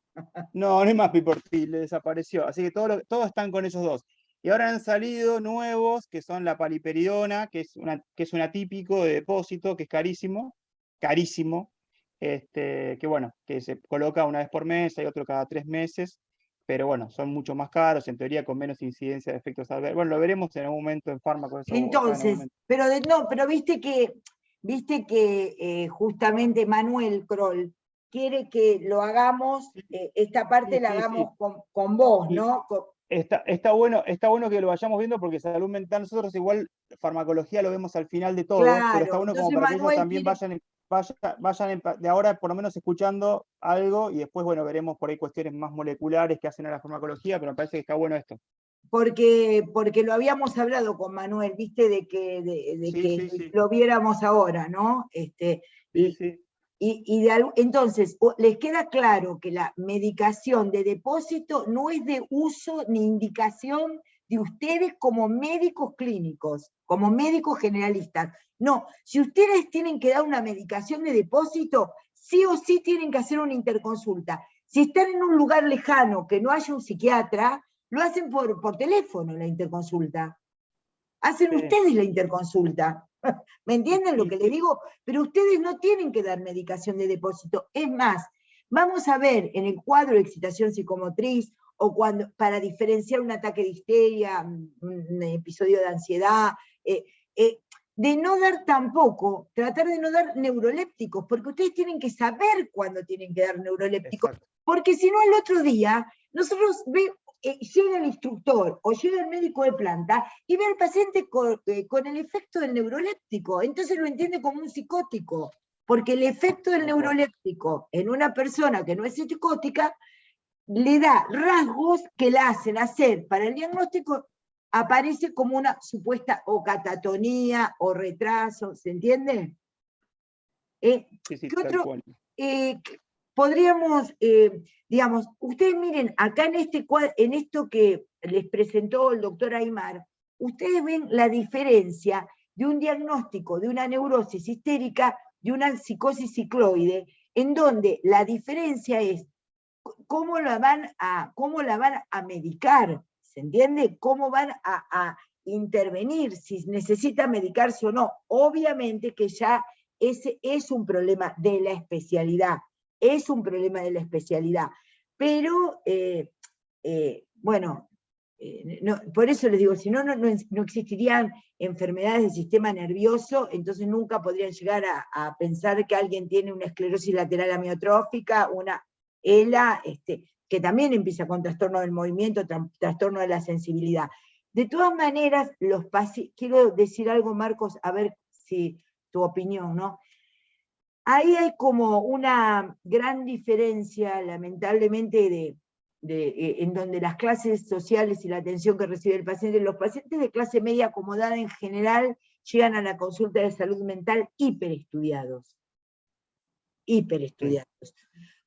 No hay más piportil, le desapareció. Así que todos están con esos dos. Y ahora han salido nuevos, que son la paliperidona, que es un atípico de depósito, que es carísimo, que bueno, que se coloca una vez por mes, hay otro cada 3 meses, pero bueno, son mucho más caros, en teoría con menos incidencia de efectos adversos. Bueno, lo veremos en algún momento en fármacos. Entonces, pero viste que justamente Manuel Kroll quiere que lo hagamos, esta parte la hagamos con vos, ¿no? Está bueno que lo vayamos viendo porque salud mental, nosotros igual farmacología lo vemos al final de todo, claro, pero está bueno como para que ellos también vayan de ahora por lo menos escuchando algo y después, bueno, veremos por ahí cuestiones más moleculares que hacen a la farmacología, pero me parece que está bueno esto. Porque lo habíamos hablado con Manuel, viste, de que lo viéramos ahora, ¿no? Entonces, les queda claro que la medicación de depósito no es de uso ni indicación de ustedes como médicos clínicos, como médicos generalistas. No, si ustedes tienen que dar una medicación de depósito, sí o sí tienen que hacer una interconsulta. Si están en un lugar lejano que no haya un psiquiatra, lo hacen por teléfono la interconsulta. Hacen ustedes la interconsulta. ¿Me entienden lo que les digo? Pero ustedes no tienen que dar medicación de depósito. Es más, vamos a ver en el cuadro de excitación psicomotriz, o para diferenciar un ataque de histeria, un episodio de ansiedad, de no dar tampoco, tratar de no dar neurolépticos, porque ustedes tienen que saber cuándo tienen que dar neurolépticos, porque si no el otro día, nosotros llega el instructor o llega el médico de planta y ve al paciente con el efecto del neuroléptico, entonces lo entiende como un psicótico, porque el efecto del neuroléptico en una persona que no es psicótica le da rasgos que la hacen hacer, para el diagnóstico aparece como una supuesta o catatonía o retraso, ¿se entiende? ¿Qué otro? Podríamos, digamos, ustedes miren, acá en esto que les presentó el doctor Aymar, ustedes ven la diferencia de un diagnóstico de una neurosis histérica, de una psicosis cicloide, en donde la diferencia es cómo la van a medicar, ¿se entiende? Cómo van a intervenir, si necesita medicarse o no. Obviamente que ya ese es un problema de la especialidad, pero bueno, por eso les digo, si no, no existirían enfermedades del sistema nervioso, entonces nunca podrían llegar a pensar que alguien tiene una esclerosis lateral amiotrófica, una ELA, que también empieza con trastorno del movimiento, trastorno de la sensibilidad. De todas maneras, quiero decir algo, Marcos, a ver si tu opinión, ¿no? Ahí hay como una gran diferencia, lamentablemente, en donde las clases sociales y la atención que recibe el paciente, los pacientes de clase media acomodada en general llegan a la consulta de salud mental hiperestudiados.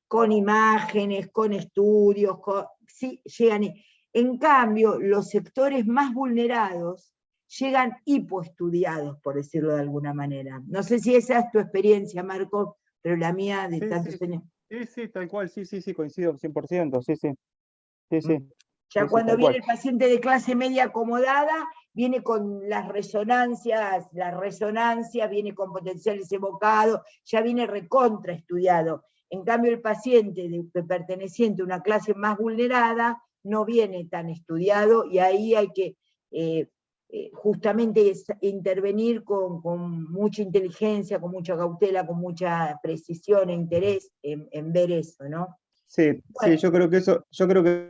Con imágenes, con estudios, sí, llegan. En cambio, los sectores más vulnerados llegan hipoestudiados, por decirlo de alguna manera. No sé si esa es tu experiencia, Marco, pero la mía de tantos años. Sí, tal cual, sí, coincido 100%, sí. Ya cuando viene el paciente de clase media acomodada, viene con las resonancias, viene con potenciales evocados, ya viene recontraestudiado. En cambio, el paciente perteneciente a una clase más vulnerada no viene tan estudiado, y ahí hay que justamente intervenir con mucha inteligencia, con mucha cautela, con mucha precisión e interés en ver eso, ¿no? Sí, yo creo que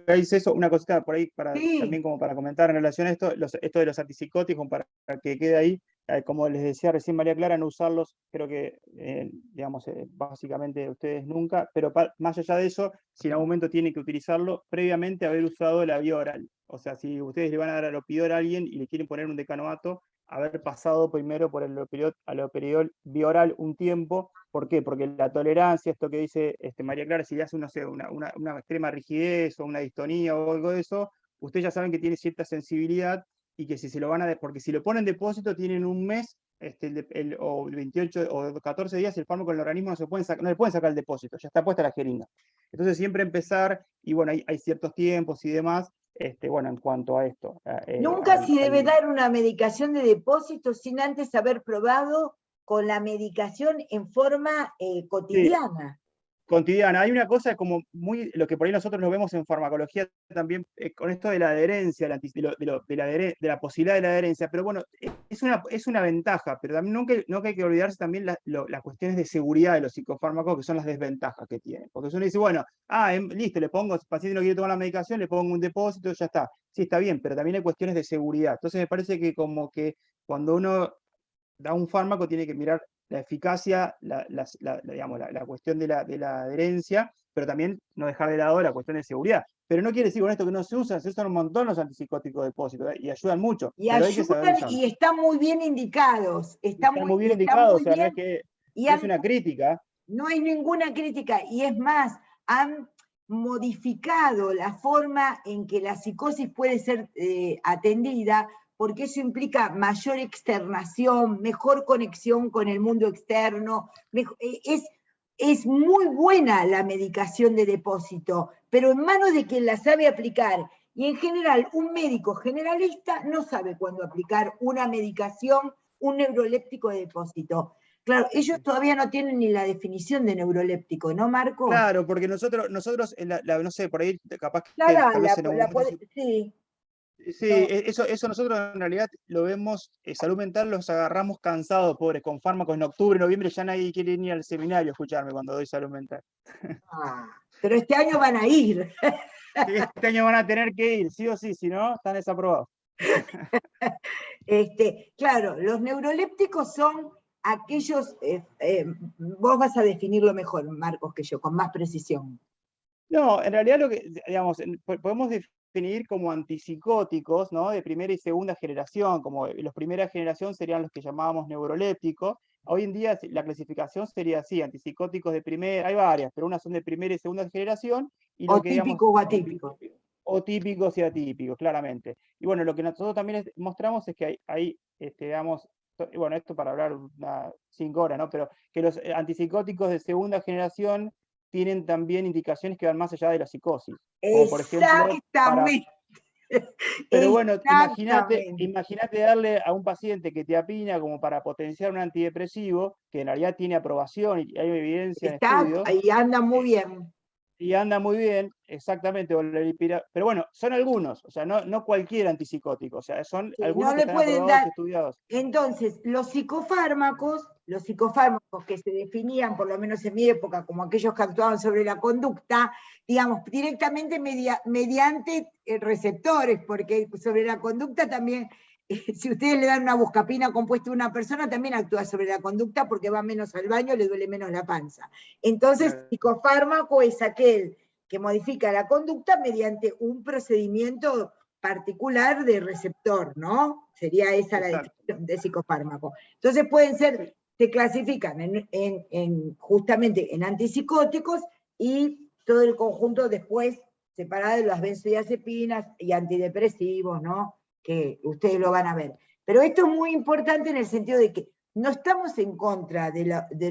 ahí es eso, una cosita por ahí también como para comentar en relación a esto de los antipsicóticos, para que quede ahí, como les decía recién María Clara, no usarlos, creo que, digamos, básicamente ustedes nunca, pero más allá de eso, si en algún momento tienen que utilizarlo, previamente haber usado la vía oral. O sea, si ustedes le van a dar alopidol a alguien y le quieren poner un decanoato, haber pasado primero por el alopidol vía oral un tiempo. ¿Por qué? Porque la tolerancia, esto que dice María Clara, si le hace una extrema rigidez o una distonía o algo de eso, ustedes ya saben que tiene cierta sensibilidad, y que si se lo porque si lo ponen en depósito tienen un mes, o 28 o 14 días, el fármaco en el organismo no le pueden sacar el depósito, ya está puesta la jeringa. Entonces siempre empezar, y bueno, hay ciertos tiempos y demás, bueno, en cuanto a esto. Nunca se debe dar una medicación de depósito sin antes haber probado con la medicación en forma cotidiana. Cotidiana. Hay una cosa como muy, lo que por ahí nosotros lo vemos en farmacología también, con esto de la adherencia, de la posibilidad de la adherencia, pero bueno, es una ventaja, pero también nunca hay que olvidarse también las cuestiones de seguridad de los psicofármacos, que son las desventajas que tienen. Porque si uno dice, bueno, listo, le pongo, si el paciente no quiere tomar la medicación, le pongo un depósito, ya está. Sí, está bien, pero también hay cuestiones de seguridad. Entonces me parece que como que cuando uno da un fármaco tiene que mirar la eficacia, digamos, la cuestión de la adherencia, pero también no dejar de lado la cuestión de seguridad. Pero no quiere decir con esto que no se usan un montón los antipsicóticos de depósito, y ayudan mucho. Y pero hay que saber ayudan usarlos. y están muy bien indicados. Están muy bien indicados, o sea, no es que es una crítica. No hay ninguna crítica, y es más, han modificado la forma en que la psicosis puede ser atendida, porque eso implica mayor externación, mejor conexión con el mundo externo. Es muy buena la medicación de depósito, pero en manos de quien la sabe aplicar. Y en general, un médico generalista no sabe cuándo aplicar una medicación, un neuroléptico de depósito. Claro, ellos todavía no tienen ni la definición de neuroléptico, ¿no, Marco? Claro, porque nosotros no sé, por ahí capaz que tal vez en algún momento sí. Sí, eso nosotros en realidad lo vemos, salud mental los agarramos cansados, pobres, con fármacos en octubre, noviembre, ya nadie quiere ir al seminario a escucharme cuando doy salud mental. Pero este año van a ir. Este año van a tener que ir, sí o sí, si no, están desaprobados. Claro, los neurolépticos son aquellos, vos vas a definirlo mejor, Marcos, que yo, con más precisión. No, en realidad lo que, digamos, podemos definir como antipsicóticos, ¿no? De primera y segunda generación, como los primera generación serían los que llamábamos neurolépticos. Hoy en día la clasificación sería así, antipsicóticos de primera, hay varias, pero unas son de primera y segunda generación. Y o típicos o atípicos. O típicos y atípicos, claramente. Y bueno, lo que nosotros también mostramos es que hay digamos, bueno, esto para hablar 5 horas, ¿no? Pero que los antipsicóticos de segunda generación tienen también indicaciones que van más allá de la psicosis. Como por ejemplo, pero bueno, imagínate darle a un paciente quetiapina como para potenciar un antidepresivo, que en realidad tiene aprobación y hay evidencia en estudios. Ahí anda muy bien. Y anda muy bien, exactamente, pero bueno, son algunos, o sea, no cualquier antipsicótico, o sea, son algunos que están aprobados y estudiados. Entonces, los psicofármacos que se definían, por lo menos en mi época, como aquellos que actuaban sobre la conducta, digamos, directamente mediante receptores, porque sobre la conducta también, si ustedes le dan una buscapina compuesta a una persona, también actúa sobre la conducta porque va menos al baño, le duele menos la panza. Entonces, psicofármaco es aquel que modifica la conducta mediante un procedimiento particular de receptor, ¿no? Sería esa la definición de psicofármaco. Entonces se clasifican justamente en antipsicóticos y todo el conjunto después separado de las benzodiazepinas y antidepresivos, ¿no? Que ustedes lo van a ver. Pero esto es muy importante en el sentido de que no estamos en contra de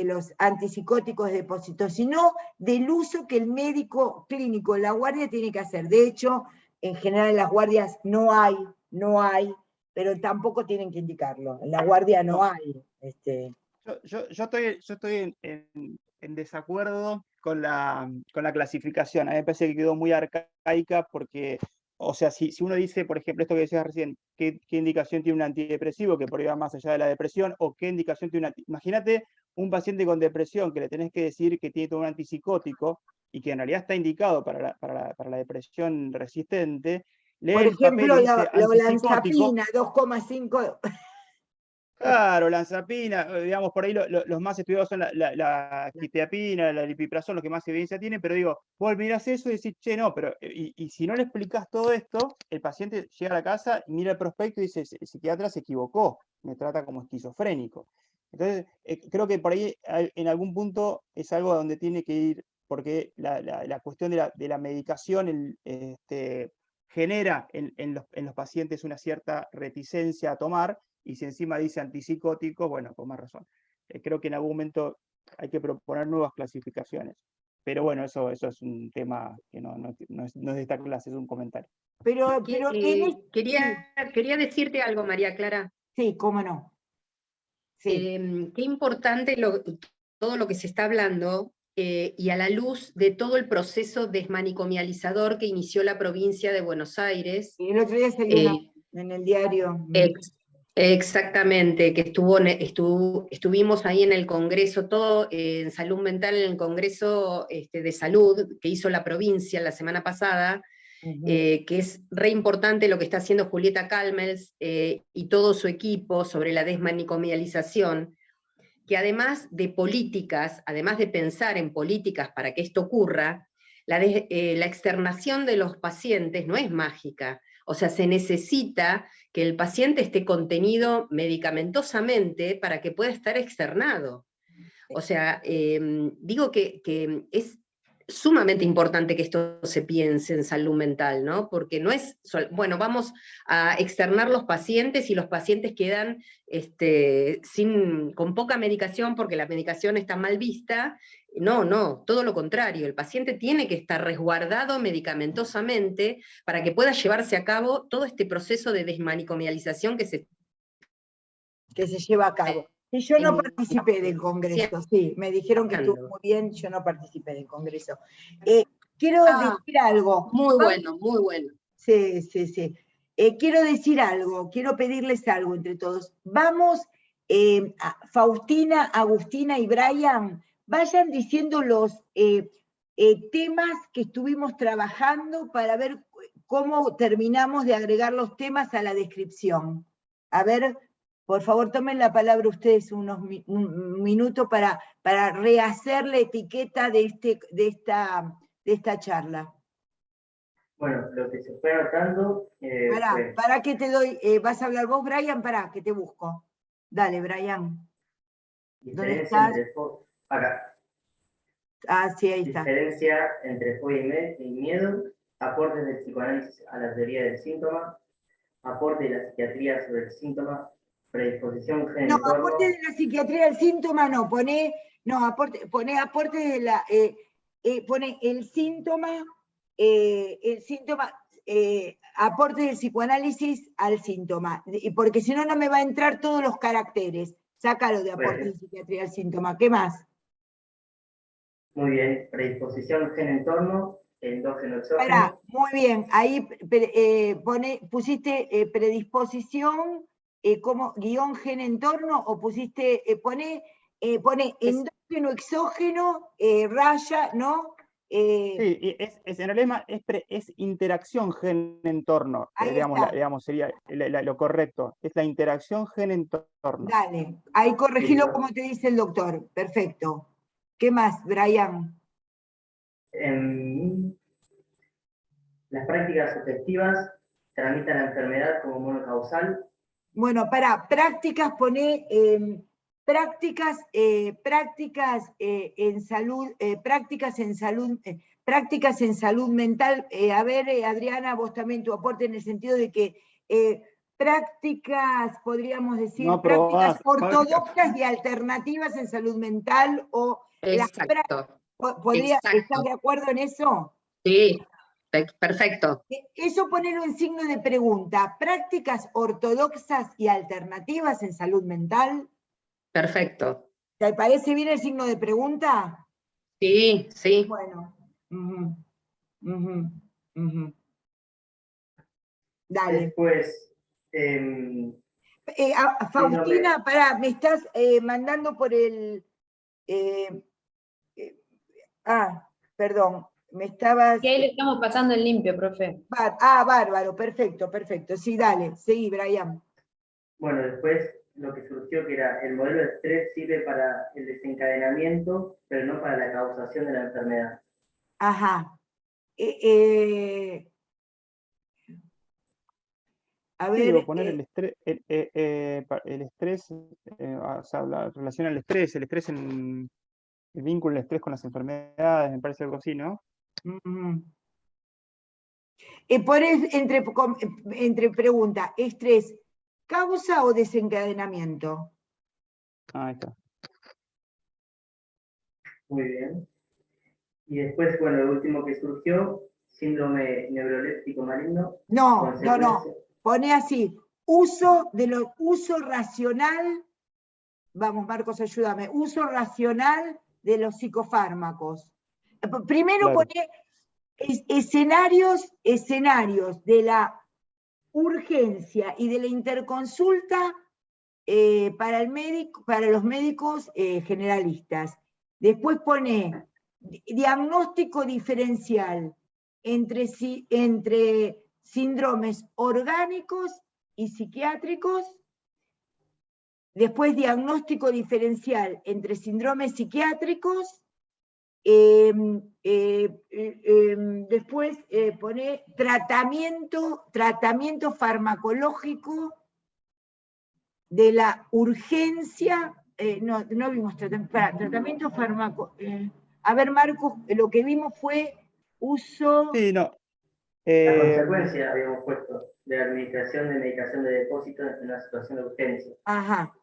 los antipsicóticos de depósito, sino del uso que el médico clínico en la guardia tiene que hacer. De hecho, en general en las guardias no hay, pero tampoco tienen que indicarlo. En la guardia no hay. Yo estoy en desacuerdo con la clasificación. A mí me parece que quedó muy arcaica porque, o sea, si uno dice, por ejemplo, esto que decías recién, ¿qué indicación tiene un antidepresivo que por ahí va más allá de la depresión? ¿O qué indicación tiene imagínate un paciente con depresión que le tenés que decir que tiene todo un antipsicótico y que en realidad está indicado para la depresión resistente. Por ejemplo, la olanzapina, 2,5. Claro, lanzapina, digamos, por ahí los más estudiados son la quetiapina, la lipiprazol, los que más evidencia tienen, pero digo, vos mirás eso y decís, che, no, pero, y si no le explicás todo esto, el paciente llega a la casa, mira el prospecto y dice, el psiquiatra se equivocó, me trata como esquizofrénico. Entonces, creo que por ahí en algún punto es algo a donde tiene que ir, porque la cuestión de la medicación genera en los pacientes una cierta reticencia a tomar, y si encima dice antipsicótico, bueno, con más razón. Creo que en algún momento hay que proponer nuevas clasificaciones. Pero bueno, eso es un tema que no es de esta clase, es un comentario. Quería decirte algo, María Clara. Sí, cómo no. Sí. Qué importante todo lo que se está hablando, y a la luz de todo el proceso desmanicomializador que inició la provincia de Buenos Aires. Y el otro día salió en el diario. Exactamente, que estuvimos ahí en el Congreso, todo en salud mental, en el Congreso de Salud que hizo la provincia la semana pasada, que es re importante lo que está haciendo Julieta Calmels y todo su equipo sobre la desmanicomialización, que además de políticas, además de pensar en políticas para que esto ocurra, la externación de los pacientes no es mágica. O sea, se necesita que el paciente esté contenido medicamentosamente para que pueda estar externado. O sea, digo que es sumamente importante que esto se piense en salud mental, ¿no? Porque no es, bueno, vamos a externar los pacientes y los pacientes quedan con poca medicación porque la medicación está mal vista. No, todo lo contrario, el paciente tiene que estar resguardado medicamentosamente para que pueda llevarse a cabo todo este proceso de desmanicomialización que se lleva a cabo. Y yo no participé del Congreso, sí, me dijeron que estuvo muy bien, yo no participé del Congreso. Quiero decir algo. Muy bueno, muy bueno. Sí. Quiero decir algo, quiero pedirles algo entre todos. Vamos, Faustina, Agustina y Brian, vayan diciendo los temas que estuvimos trabajando para ver cómo terminamos de agregar los temas a la descripción. A ver, por favor, tomen la palabra ustedes un minuto para rehacer la etiqueta de esta charla. Bueno, lo que se fue anotando... Para que te doy... ¿vas a hablar vos, Brian? Pará, que te busco. Dale, Brian. ¿Dónde estás? Acá. Sí, ahí está. Diferencia entre fobia y miedo, aportes del psicoanálisis a la teoría del síntoma, aporte de la psiquiatría sobre el síntoma, predisposición gen entorno. No, aporte de la psiquiatría del síntoma no, pone aporte de la, pone el síntoma, aporte del psicoanálisis al síntoma, porque si no, no me va a entrar todos los caracteres. Sácalo de aporte de psiquiatría al síntoma. ¿Qué más? Muy bien, predisposición gen entorno, endógeno exógeno. Pará, muy bien, ahí pusiste predisposición como guión gen entorno, o pusiste, pone endógeno exógeno, raya, ¿no? Sí, en realidad es interacción gen-entorno, digamos, sería lo correcto, es la interacción gen-entorno. Dale, ahí corregilo como te dice el doctor, perfecto. ¿Qué más, Brian? Las prácticas subjetivas tramitan la enfermedad como monocausal. Bueno, para prácticas pone prácticas en salud mental. A ver, Adriana, vos también tu aporte en el sentido de que prácticas, podríamos decir, prácticas ortodoxas y alternativas en salud mental, o exacto. ¿Estás de acuerdo en eso? Sí, perfecto. Eso ponerlo en signo de pregunta. ¿Prácticas ortodoxas y alternativas en salud mental? Perfecto. ¿Te parece bien el signo de pregunta? Sí. Bueno. Dale. Después... Faustina, pará, me estás mandando por el... perdón, me estabas... Y ahí le estamos pasando el limpio, profe. Bárbaro, perfecto. Sí, dale, seguí, Brian. Bueno, después lo que surgió que era el modelo de estrés sirve para el desencadenamiento, pero no para la causación de la enfermedad. Ajá. A ver... Sí, poner el estrés, o sea, la relación al estrés, el vínculo del estrés con las enfermedades, me parece algo así, ¿no? Pones entre pregunta, ¿estrés causa o desencadenamiento? Ahí está. Muy bien. Y después, bueno, lo último que surgió, síndrome neuroléptico maligno. No. Pone así, uso racional vamos Marcos, ayúdame, uso racional de los psicofármacos. Primero Claro. pone escenarios de la urgencia y de la interconsulta para los médicos generalistas. Después pone diagnóstico diferencial entre síndromes orgánicos y psiquiátricos. Después diagnóstico diferencial entre síndromes psiquiátricos. Después pone tratamiento farmacológico de la urgencia. No vimos tratamiento farmaco. A ver, Marcos, lo que vimos fue uso. Sí, no. La consecuencia, habíamos puesto, de la administración de medicación de depósito en una situación de urgencia. Ajá.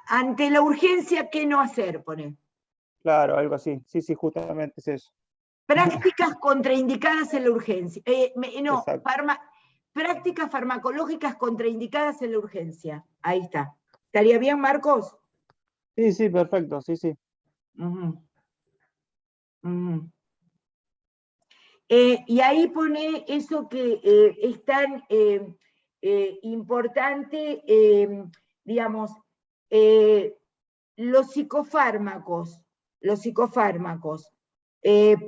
Ante la urgencia, ¿qué no hacer? Pone. Claro, algo así. Sí, justamente es eso. Prácticas contraindicadas en la urgencia. Prácticas farmacológicas contraindicadas en la urgencia. Ahí está. ¿Estaría bien, Marcos? Sí, perfecto, sí. Y ahí pone eso que es tan importante, digamos, los psicofármacos,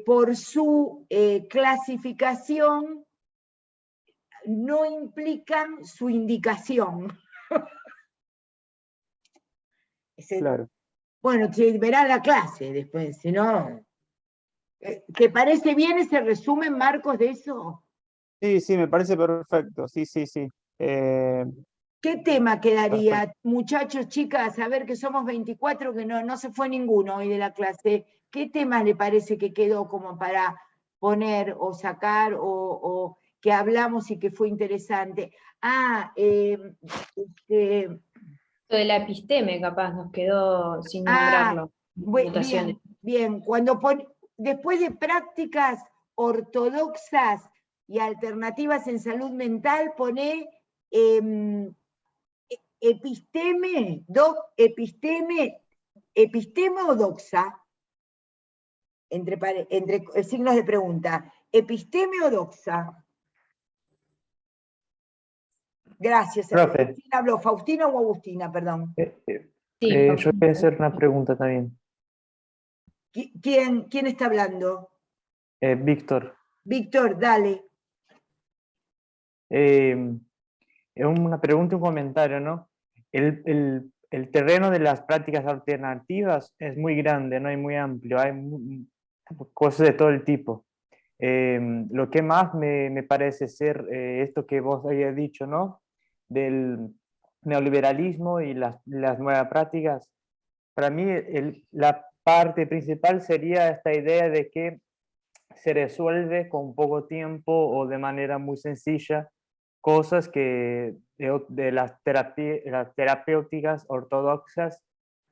por su clasificación, no implican su indicación. Claro. Bueno, verá la clase después, si no. ¿Te parece bien ese resumen, Marcos, de eso? Sí, me parece perfecto, sí. ¿Qué tema quedaría, Perfecto. muchachos, chicas? A ver, que somos 24, que no se fue ninguno hoy de la clase. ¿Qué temas le parece que quedó como para poner o sacar o que hablamos y que fue interesante? Lo de la episteme, capaz, nos quedó sin nombrarlo. Bien. Después de prácticas ortodoxas y alternativas en salud mental, pone episteme o doxa, entre signos de pregunta, episteme o doxa. Gracias. Profe. ¿Quién habló? ¿Faustina o Agustina? Perdón. Yo voy a hacer una pregunta también. ¿Quién está hablando? Víctor. Víctor, dale. Una pregunta y un comentario, ¿no? El terreno de las prácticas alternativas es muy grande, ¿no? Y muy amplio, hay cosas de todo el tipo. Lo que más me parece ser esto que vos habías dicho, ¿no? Del neoliberalismo y las nuevas prácticas. Para mí la parte principal sería esta idea de que se resuelve con poco tiempo o de manera muy sencilla cosas que de las terapéuticas ortodoxas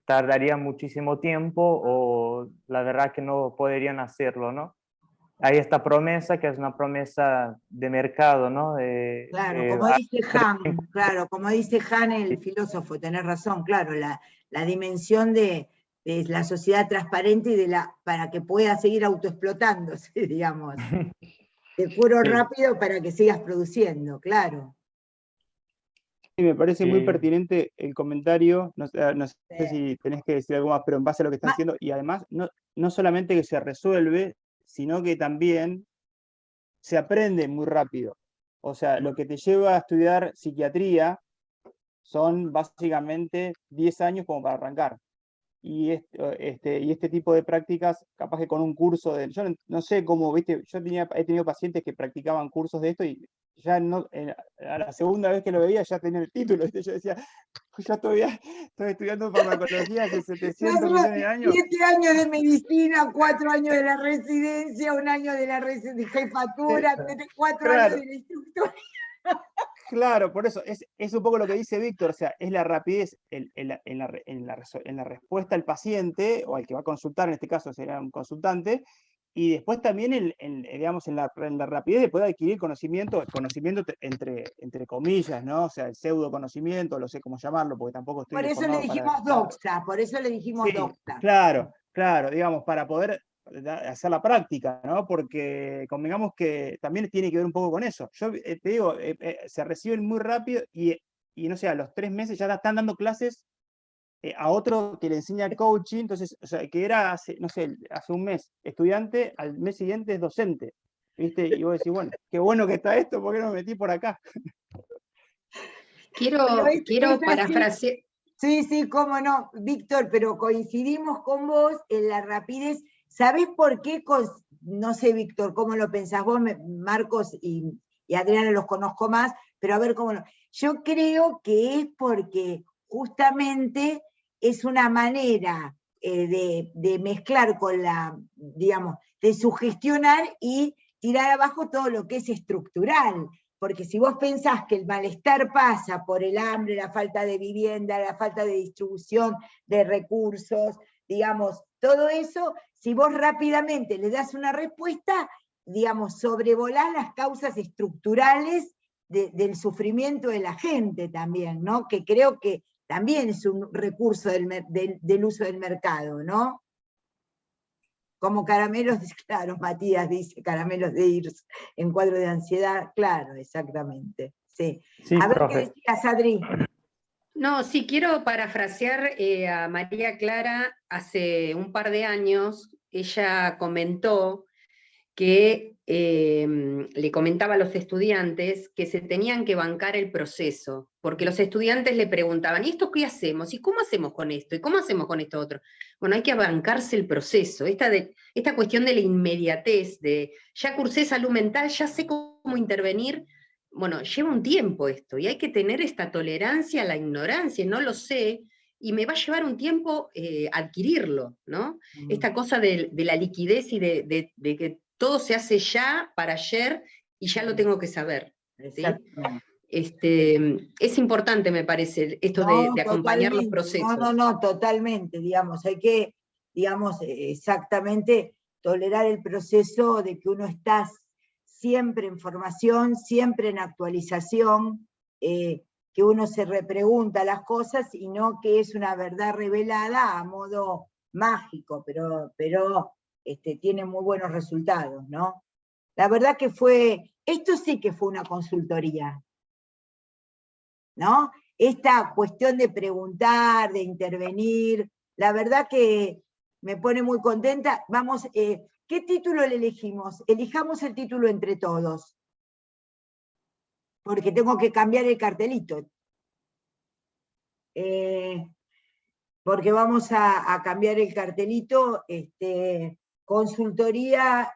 tardarían muchísimo tiempo o la verdad que no podrían hacerlo, ¿no? Hay esta promesa que es una promesa de mercado, ¿no? Como dice Han, el filósofo, tenés razón, claro, la dimensión de la sociedad transparente y para que pueda seguir autoexplotándose, digamos. De puro rápido para que sigas produciendo, claro. Sí, me parece muy pertinente el comentario, no sé si tenés que decir algo más, pero en base a lo que están diciendo, y además, no solamente que se resuelve, sino que también se aprende muy rápido. O sea, lo que te lleva a estudiar psiquiatría son básicamente 10 años como para arrancar. Y este tipo de prácticas, capaz que con un curso yo no sé cómo, viste, he tenido pacientes que practicaban cursos de esto y ya a la segunda vez que lo veía ya tenía el título, ¿viste? Yo decía, yo todavía estoy estudiando farmacología hace 700 millones de años. 7 años de medicina, 4 años de la residencia, 1 año de la jefatura, 4 años de la instructora. Claro, por eso, es un poco lo que dice Víctor, o sea, es la rapidez en la respuesta al paciente, o al que va a consultar, en este caso sería un consultante, y después también digamos, en la rapidez de poder adquirir conocimiento entre comillas, ¿no? O sea, el pseudo conocimiento, no sé cómo llamarlo, porque tampoco estoy Por eso le informado dijimos doxa, por eso le dijimos Sí, doxa. claro, digamos, para poder hacer la práctica, ¿no? Porque convengamos que también tiene que ver un poco con eso. Yo te digo, se reciben muy rápido y no sé, a los 3 meses ya están dando clases a otro que le enseña coaching, entonces, o sea, que era hace, no sé, hace un mes estudiante, al mes siguiente es docente, ¿viste? Y vos decís, bueno, qué bueno que está esto, ¿por qué no me metí por acá? Quiero parafrasear. Sí, cómo no, Víctor, pero coincidimos con vos en la rapidez. ¿Sabés por qué? No sé, Víctor, cómo lo pensás vos, Marcos y Adriana los conozco más, pero a ver cómo lo... Yo creo que es porque justamente es una manera de mezclar con la, digamos, de sugestionar y tirar abajo todo lo que es estructural. Porque si vos pensás que el malestar pasa por el hambre, la falta de vivienda, la falta de distribución de recursos, digamos, todo eso, si vos rápidamente le das una respuesta, digamos, sobrevolás las causas estructurales del sufrimiento de la gente también, ¿no? Que creo que también es un recurso del uso del mercado, ¿no? Como caramelos, claro, Matías dice, caramelos de IRS en cuadro de ansiedad, claro, exactamente. Sí. A ver profe. qué decías, Adri. No, sí, quiero parafrasear a María Clara. Hace un par de años, ella comentó que le comentaba a los estudiantes que se tenían que bancar el proceso, porque los estudiantes le preguntaban, ¿y esto qué hacemos? ¿Y cómo hacemos con esto? ¿Y cómo hacemos con esto otro? Bueno, hay que bancarse el proceso. Esta cuestión de la inmediatez, de ya cursé salud mental, ya sé cómo intervenir. Bueno, lleva un tiempo esto, y hay que tener esta tolerancia a la ignorancia, no lo sé, y me va a llevar un tiempo adquirirlo, ¿no? Esta cosa de la liquidez y de que todo se hace ya, para ayer, y ya lo tengo que saber. ¿Sí? Es importante, me parece, esto de acompañar los procesos. No, totalmente, digamos, hay que, digamos, exactamente tolerar el proceso de que uno está siempre en formación, siempre en actualización, que uno se repregunta las cosas y no que es una verdad revelada a modo mágico, pero tiene muy buenos resultados, ¿no? La verdad que esto sí que fue una consultoría, ¿no? Esta cuestión de preguntar, de intervenir, la verdad que me pone muy contenta. Vamos, ¿qué título le elegimos? Elijamos el título entre todos, porque tengo que cambiar el cartelito. Porque vamos a cambiar el cartelito, consultoría,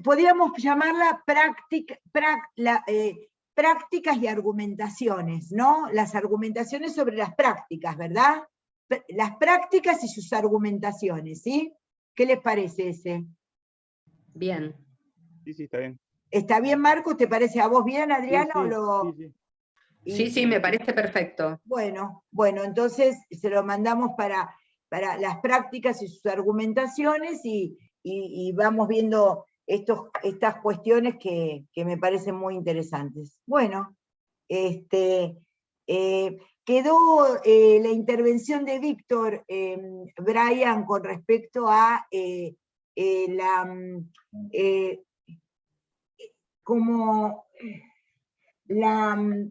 podríamos llamarla prácticas y argumentaciones, ¿no? Las argumentaciones sobre las prácticas, ¿verdad? Las prácticas y sus argumentaciones, ¿sí? ¿Qué les parece ese? Bien. Sí, está bien. ¿Está bien, Marcos? ¿Te parece a vos bien, Adriana? Sí, me parece perfecto. Bueno, entonces se lo mandamos para las prácticas y sus argumentaciones y vamos viendo estas cuestiones que me parecen muy interesantes. Bueno, quedó la intervención de Víctor, Brian, con respecto a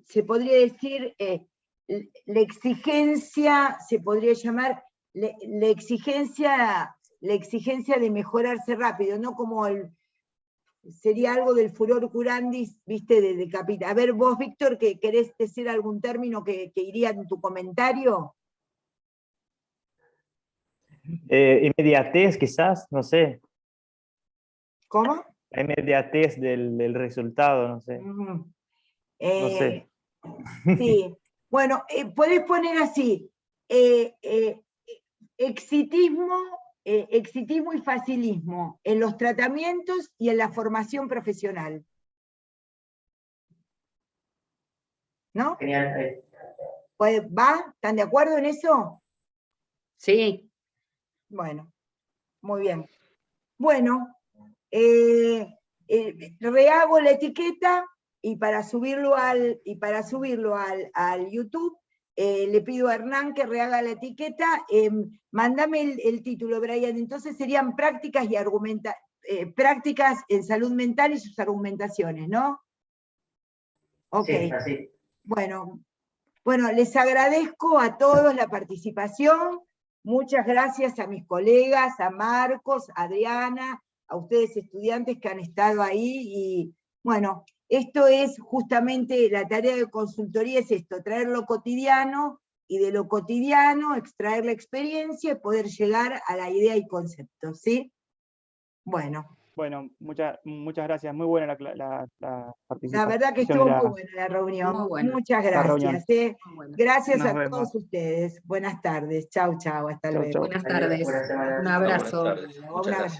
se podría decir, la exigencia, se podría llamar, la exigencia de mejorarse rápido, no como sería algo del furor curandis, viste, de capita. A ver, vos, Víctor, que querés decir algún término que iría en tu comentario. Inmediatez, quizás, no sé. ¿Cómo? La inmediatez del resultado, no sé. No sé. Sí, bueno, podés poner así, exitismo y facilismo en los tratamientos y en la formación profesional. ¿No? Genial. ¿Va? ¿Están de acuerdo en eso? Sí. Bueno, muy bien. Bueno, rehago la etiqueta y para subirlo al YouTube, le pido a Hernán que rehaga la etiqueta. Mándame el título, Brian. Entonces serían prácticas en salud mental y sus argumentaciones, ¿no? Ok. Sí, así. Bueno, les agradezco a todos la participación. Muchas gracias a mis colegas, a Marcos, a Adriana, a ustedes estudiantes que han estado ahí. Y bueno, esto es justamente la tarea de consultoría, es esto, traer lo cotidiano y de lo cotidiano extraer la experiencia y poder llegar a la idea y concepto, ¿sí? Bueno. Bueno, muchas gracias. Muy buena la participación. La verdad que estuvo muy buena la reunión. Muy buena. Muchas gracias. Gracias Nos a vemos. todos ustedes. Buenas tardes. Chau, chau. Hasta luego. Buenas tardes. Buenas semanas. Un abrazo. Buenas tardes. Muchas gracias.